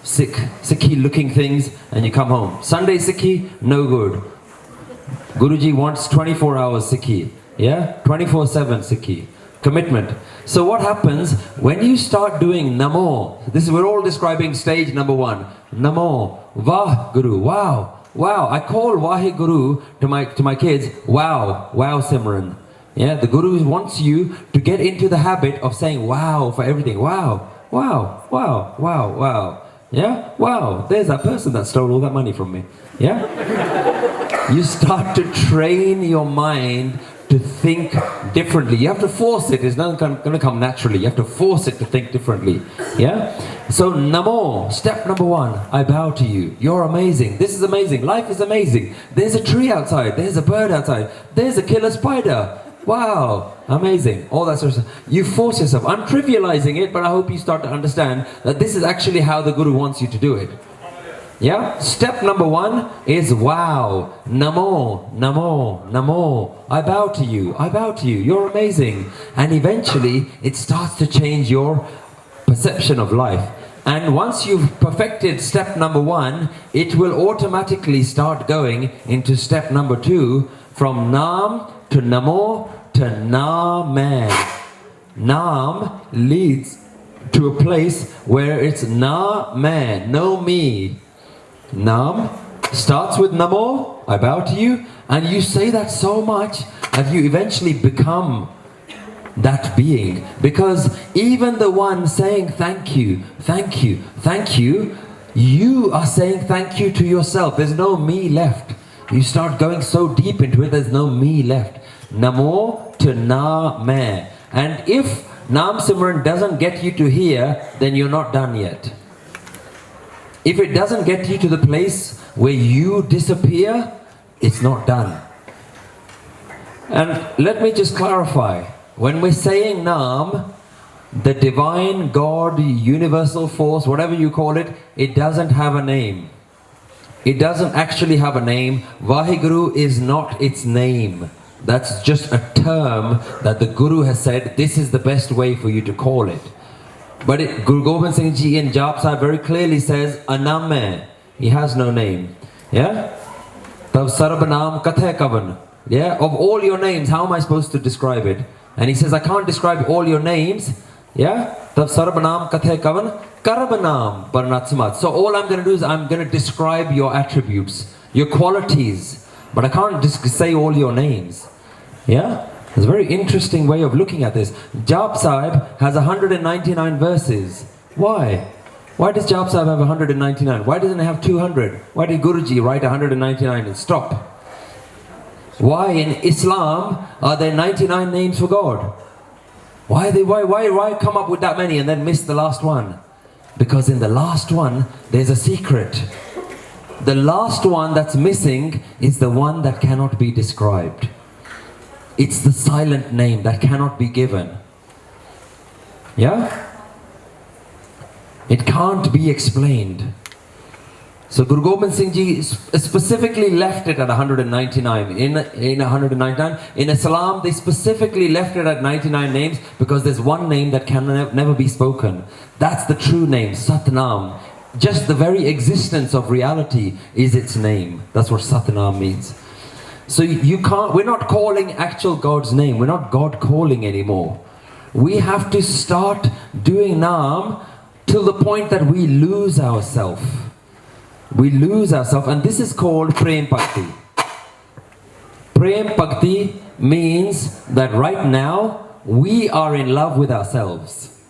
Sikhi looking things, and you come home. Sunday Sikhi, no good. Guruji wants 24 hours Sikhi. Yeah? 24/7 Sikhi. Commitment. So what happens when you start doing Namo? We're all describing stage number 1. Namo. Vah Guru. Wow. Wow. I call Vahe Guru to my kids. Wow. Wow Simran. Yeah? The Guru wants you to get into the habit of saying wow for everything. Wow. Wow. Wow. Wow. Wow. Yeah? Wow. There's that person that stole all that money from me. Yeah? You start to train your mind to think differently. You have to force it. It's not going to come naturally. You have to force it to think differently. Yeah? So, Namo, step number 1. I bow to you. You're amazing. This is amazing. Life is amazing. There's a tree outside. There's a bird outside. There's a killer spider. Wow. Amazing. All that sort of stuff. You force yourself. I'm trivializing it, but I hope you start to understand that this is actually how the Guru wants you to do it. Yeah? Step number 1 is wow. Namo, namo, namo. I bow to you. I bow to you. You're amazing. And eventually it starts to change your perception of life. And once you've perfected step number 1, it will automatically start going into step number 2, from Naam to Namo to Naam. Naam leads to a place where it's Naam, no me. Naam starts with Namo, I bow to you, and you say that so much that you eventually become that being. Because even the one saying thank you, thank you, thank you, you are saying thank you to yourself. There's no me left. You start going so deep into it, there's no me left. Namo to Naam. And if Naam Simran doesn't get you to here, then you're not done yet. If it doesn't get you to the place where you disappear, it's not done. And let me just clarify. When we're saying Naam, the divine God, universal force, whatever you call it, it doesn't have a name. It doesn't actually have a name. Vaheguru is not its name. That's just a term that the Guru has said, this is the best way for you to call it. But Guru Gobind Singh Ji in Jap Sahib very clearly says, Anam hai. He has no name. Yeah? Tav sarab naam kathe kavan. Yeah? Of all your names, how am I supposed to describe it? And he says, I can't describe all your names. Yeah? Tav sarab naam kathe kavan. Karab naam parnatsamat. So all I'm going to do is I'm going to describe your attributes, your qualities. But I can't just say all your names. Yeah? It's a very interesting way of looking at this. Jap Sahib has 199 verses. Why? Why does Jap Sahib have 199? Why doesn't it have 200? Why did Guruji write 199 and stop? Why in Islam are there 99 names for God? Why come up with that many and then miss the last one? Because in the last one, there's a secret. The last one that's missing is the one that cannot be described. It's the silent name that cannot be given. Yeah? It can't be explained. So Guru Gobind Singh Ji specifically left it at 199. In 199. In Islam, they specifically left it at 99 names because there's one name that can never be spoken. That's the true name, Satnam. Just the very existence of reality is its name. That's what Satnam means. So we're not calling actual God's name. We're not God calling anymore. We have to start doing Naam till the point that we lose ourselves. We lose ourselves, and this is called Prem Bhakti. Prem Bhakti means that right now we are in love with ourselves.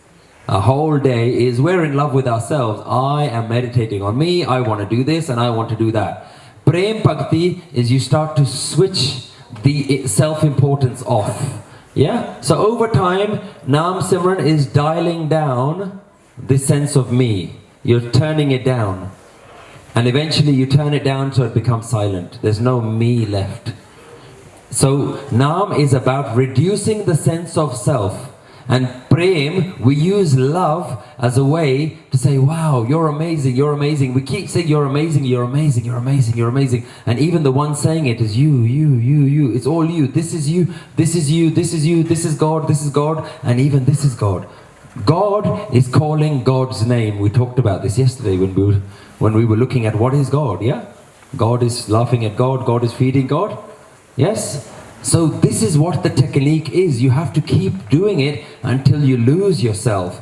A whole day is we're in love with ourselves. I am meditating on me. I want to do this and I want to do that. Prem Bhakti is you start to switch the self-importance off. Yeah? So over time, Naam Simran is dialing down the sense of me. You're turning it down. And eventually you turn it down so it becomes silent. There's no me left. So Naam is about reducing the sense of self. And Prem, we use love as a way to say, wow, you're amazing, you're amazing. We keep saying you're amazing, you're amazing, you're amazing, you're amazing. And even the one saying it is you. It's all you. This is you, this is you, this is you, this is God, and even this is God. God is calling God's name. We talked about this yesterday when we were looking at what is God, yeah? God is laughing at God, God is feeding God. Yes? So this is what the technique is. You have to keep doing it until you lose yourself.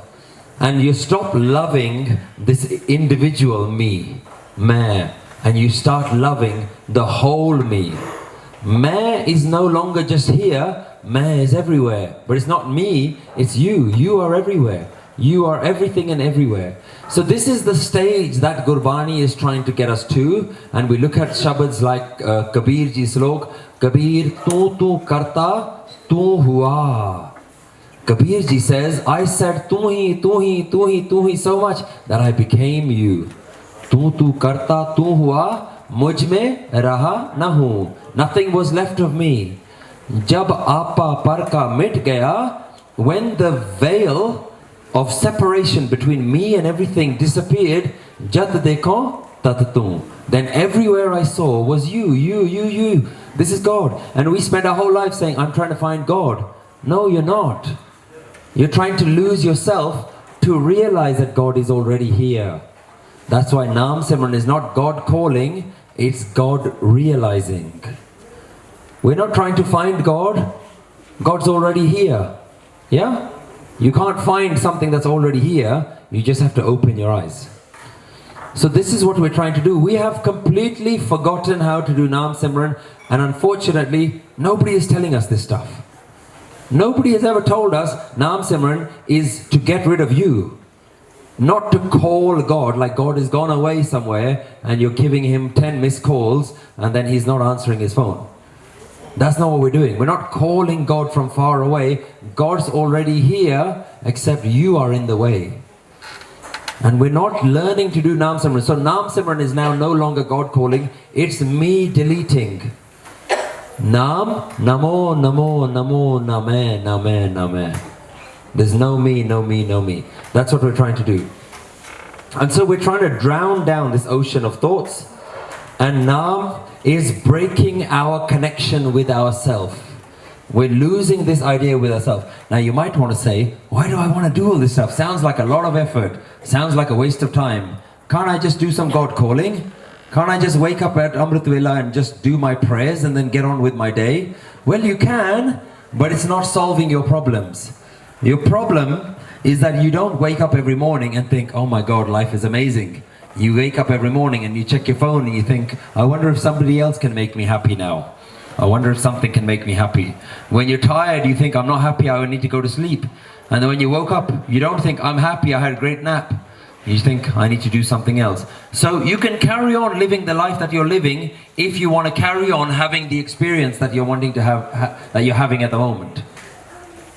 And you stop loving this individual me, main, and you start loving the whole me. Main is no longer just here, main is everywhere. But it's not me, it's you. You are everywhere. You are everything and everywhere. So this is the stage that Gurbani is trying to get us to. And we look at shabads like Kabir ji slok, Kabir tu karta, tu hua. Kabir ji says, I said tu hi so much that I became you. Tu karta, tu hua, mujh mein raha na hu. Nothing was left of me. Jab apa par ka mit gaya, when the veil of separation between me and everything disappeared, jad dekho tat tu. Then everywhere I saw was you. This is God. And we spend our whole life saying, I'm trying to find God. No, you're not. You're trying to lose yourself to realize that God is already here. That's why Naam Simran is not God calling, it's God realizing. We're not trying to find God. God's already here. Yeah? You can't find something that's already here. You just have to open your eyes. So this is what we're trying to do. We have completely forgotten how to do Naam Simran, and unfortunately, nobody is telling us this stuff. Nobody has ever told us Naam Simran is to get rid of you. Not to call God, like God has gone away somewhere and you're giving him 10 missed calls and then he's not answering his phone. That's not what we're doing. We're not calling God from far away. God's already here, except you are in the way. And we're not learning to do Naam Simran. So Naam Simran is now no longer God calling. It's me deleting. Naam, Namo, Namo, Namo, Name, Name, Name. There's no me, no me, no me. That's what we're trying to do. And so we're trying to drown down this ocean of thoughts. And Naam is breaking our connection with ourselves. We're losing this idea with ourselves. Now you might want to say, why do I want to do all this stuff? Sounds like a lot of effort. Sounds like a waste of time. Can't I just do some God calling? Can't I just wake up at Amrit Vela and just do my prayers and then get on with my day? Well, you can, but it's not solving your problems. Your problem is that you don't wake up every morning and think, oh my God, life is amazing. You wake up every morning and you check your phone and you think, I wonder if somebody else can make me happy now. I wonder if something can make me happy. When you're tired, you think, I'm not happy, I need to go to sleep. And then when you woke up, you don't think, I'm happy, I had a great nap. You think, I need to do something else. So you can carry on living the life that you're living if you want to carry on having the experience that you're wanting to have, that you're having at the moment.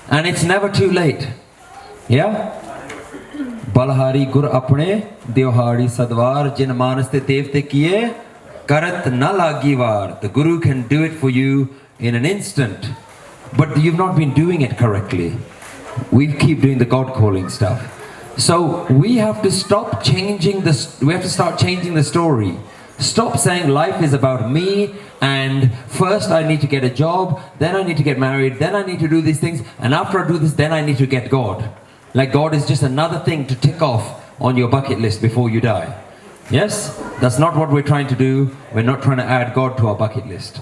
And it's never too late. Yeah? Balhari gur apne, Deohari sadwar, jin manas te devte kiye, karat na lagi var. The Guru can do it for you in an instant. But you've not been doing it correctly. We keep doing the God calling stuff. So we have to stop changing this. We have to start changing the story. Stop saying life is about me and first I need to get a job, then I need to get married, then I need to do these things, and after I do this, then I need to get God. Like God is just another thing to tick off on your bucket list before you die. Yes? That's not what we're trying to do. We're not trying to add God to our bucket list.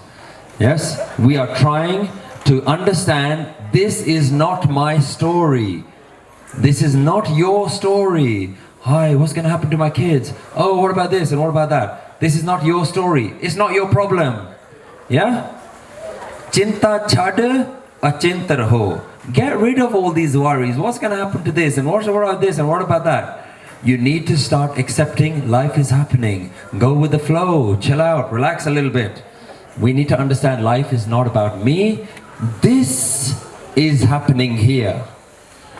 Yes? We are trying to understand this is not my story. This is not your story. Hi, what's going to happen to my kids? Oh, what about this and what about that? This is not your story. It's not your problem. Yeah? Chinta chad achinta raho. Get rid of all these worries. What's going to happen to this and what about this and what about that? You need to start accepting life is happening. Go with the flow. Chill out. Relax a little bit. We need to understand life is not about me. This is happening here.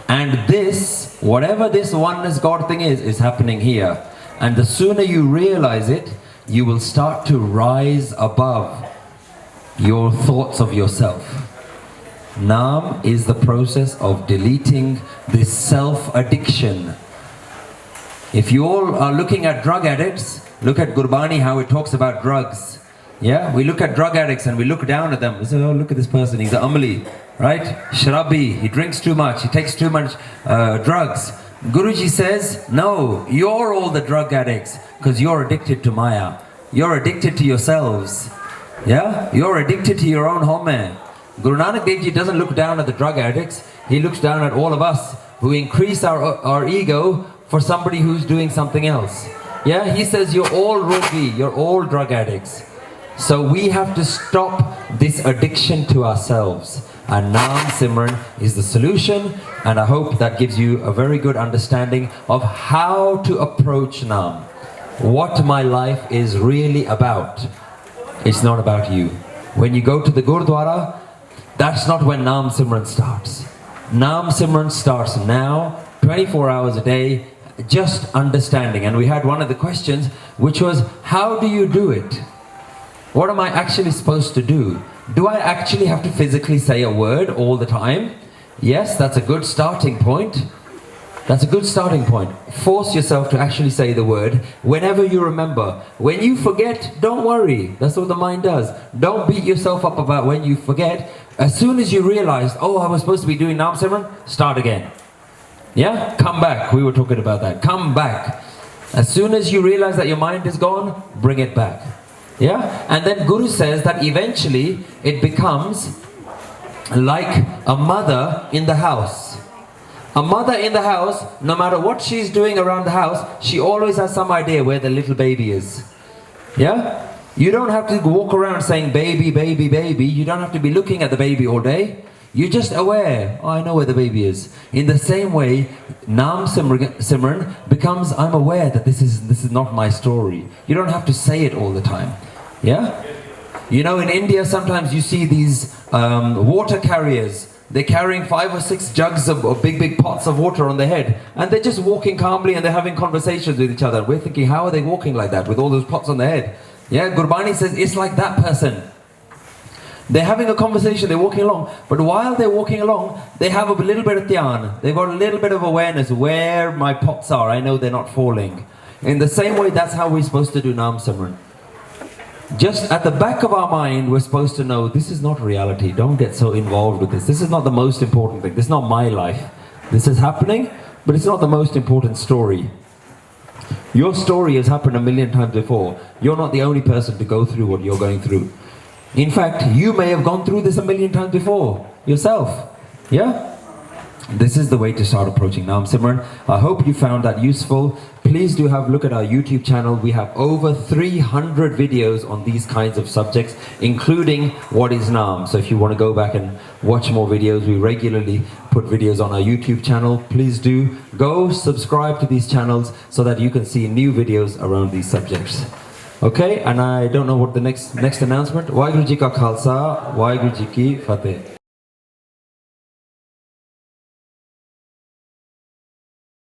And this, whatever this oneness God thing is happening here. And the sooner you realize it, you will start to rise above your thoughts of yourself. Naam is the process of deleting this self-addiction. If you all are looking at drug addicts, look at Gurbani, how it talks about drugs. Yeah, we look at drug addicts and we look down at them. We say, oh, look at this person, he's an amali, right? Shrabi, he drinks too much, he takes too much drugs. Guruji says, no, you're all the drug addicts because you're addicted to Maya. You're addicted to yourselves. Yeah, you're addicted to your own home. Guru Nanak Dev Ji doesn't look down at the drug addicts. He looks down at all of us who increase our ego for somebody who's doing something else. Yeah, he says you're all rogi, you're all drug addicts. So we have to stop this addiction to ourselves. And Naam Simran is the solution, and I hope that gives you a very good understanding of how to approach Naam. What my life is really about. It's not about you. When you go to the Gurdwara, that's not when Naam Simran starts. Naam Simran starts now, 24 hours a day, just understanding. And we had one of the questions, which was, how do you do it? What am I actually supposed to do? Do I actually have to physically say a word all the time? Yes, that's a good starting point. That's a good starting point. Force yourself to actually say the word whenever you remember. When you forget, don't worry. That's what the mind does. Don't beat yourself up about when you forget. As soon as you realize, oh, I was supposed to be doing Naam Simran, start again. Yeah? Come back. We were talking about that. Come back. As soon as you realize that your mind is gone, bring it back. Yeah? And then Guru says that eventually it becomes like a mother in the house. A mother in the house, no matter what she's doing around the house, she always has some idea where the little baby is. Yeah? You don't have to walk around saying baby, baby, baby. You don't have to be looking at the baby all day. You're just aware, oh, I know where the baby is. In the same way, Naam Simran becomes, I'm aware that this is not my story. You don't have to say it all the time. Yeah? You know, in India, sometimes you see these water carriers. They're carrying 5 or 6 jugs of big pots of water on their head. And they're just walking calmly and they're having conversations with each other. We're thinking, how are they walking like that with all those pots on their head? Yeah, Gurbani says, it's like that person. They're having a conversation, they're walking along. But while they're walking along, they have a little bit of dhyan. They've got a little bit of awareness where my pots are. I know they're not falling. In the same way, that's how we're supposed to do Naam Simran. Just at the back of our mind, we're supposed to know this is not reality. Don't get so involved with this. This is not the most important thing. This is not my life. This is happening, but it's not the most important story. Your story has happened a million times before. You're not the only person to go through what you're going through. In fact, you may have gone through this a million times before yourself. Yeah? This is the way to start approaching Naam Simran. I hope you found that useful. Please do have a look at our YouTube channel. We have over 300 videos on these kinds of subjects, including what is Naam. So if you want to go back and watch more videos, we regularly put videos on our YouTube channel. Please do go subscribe to these channels so that you can see new videos around these subjects. Okay, and I don't know what the next announcement. Waheguru Ji Ka Khalsa, Waheguru Ji Ki Fateh.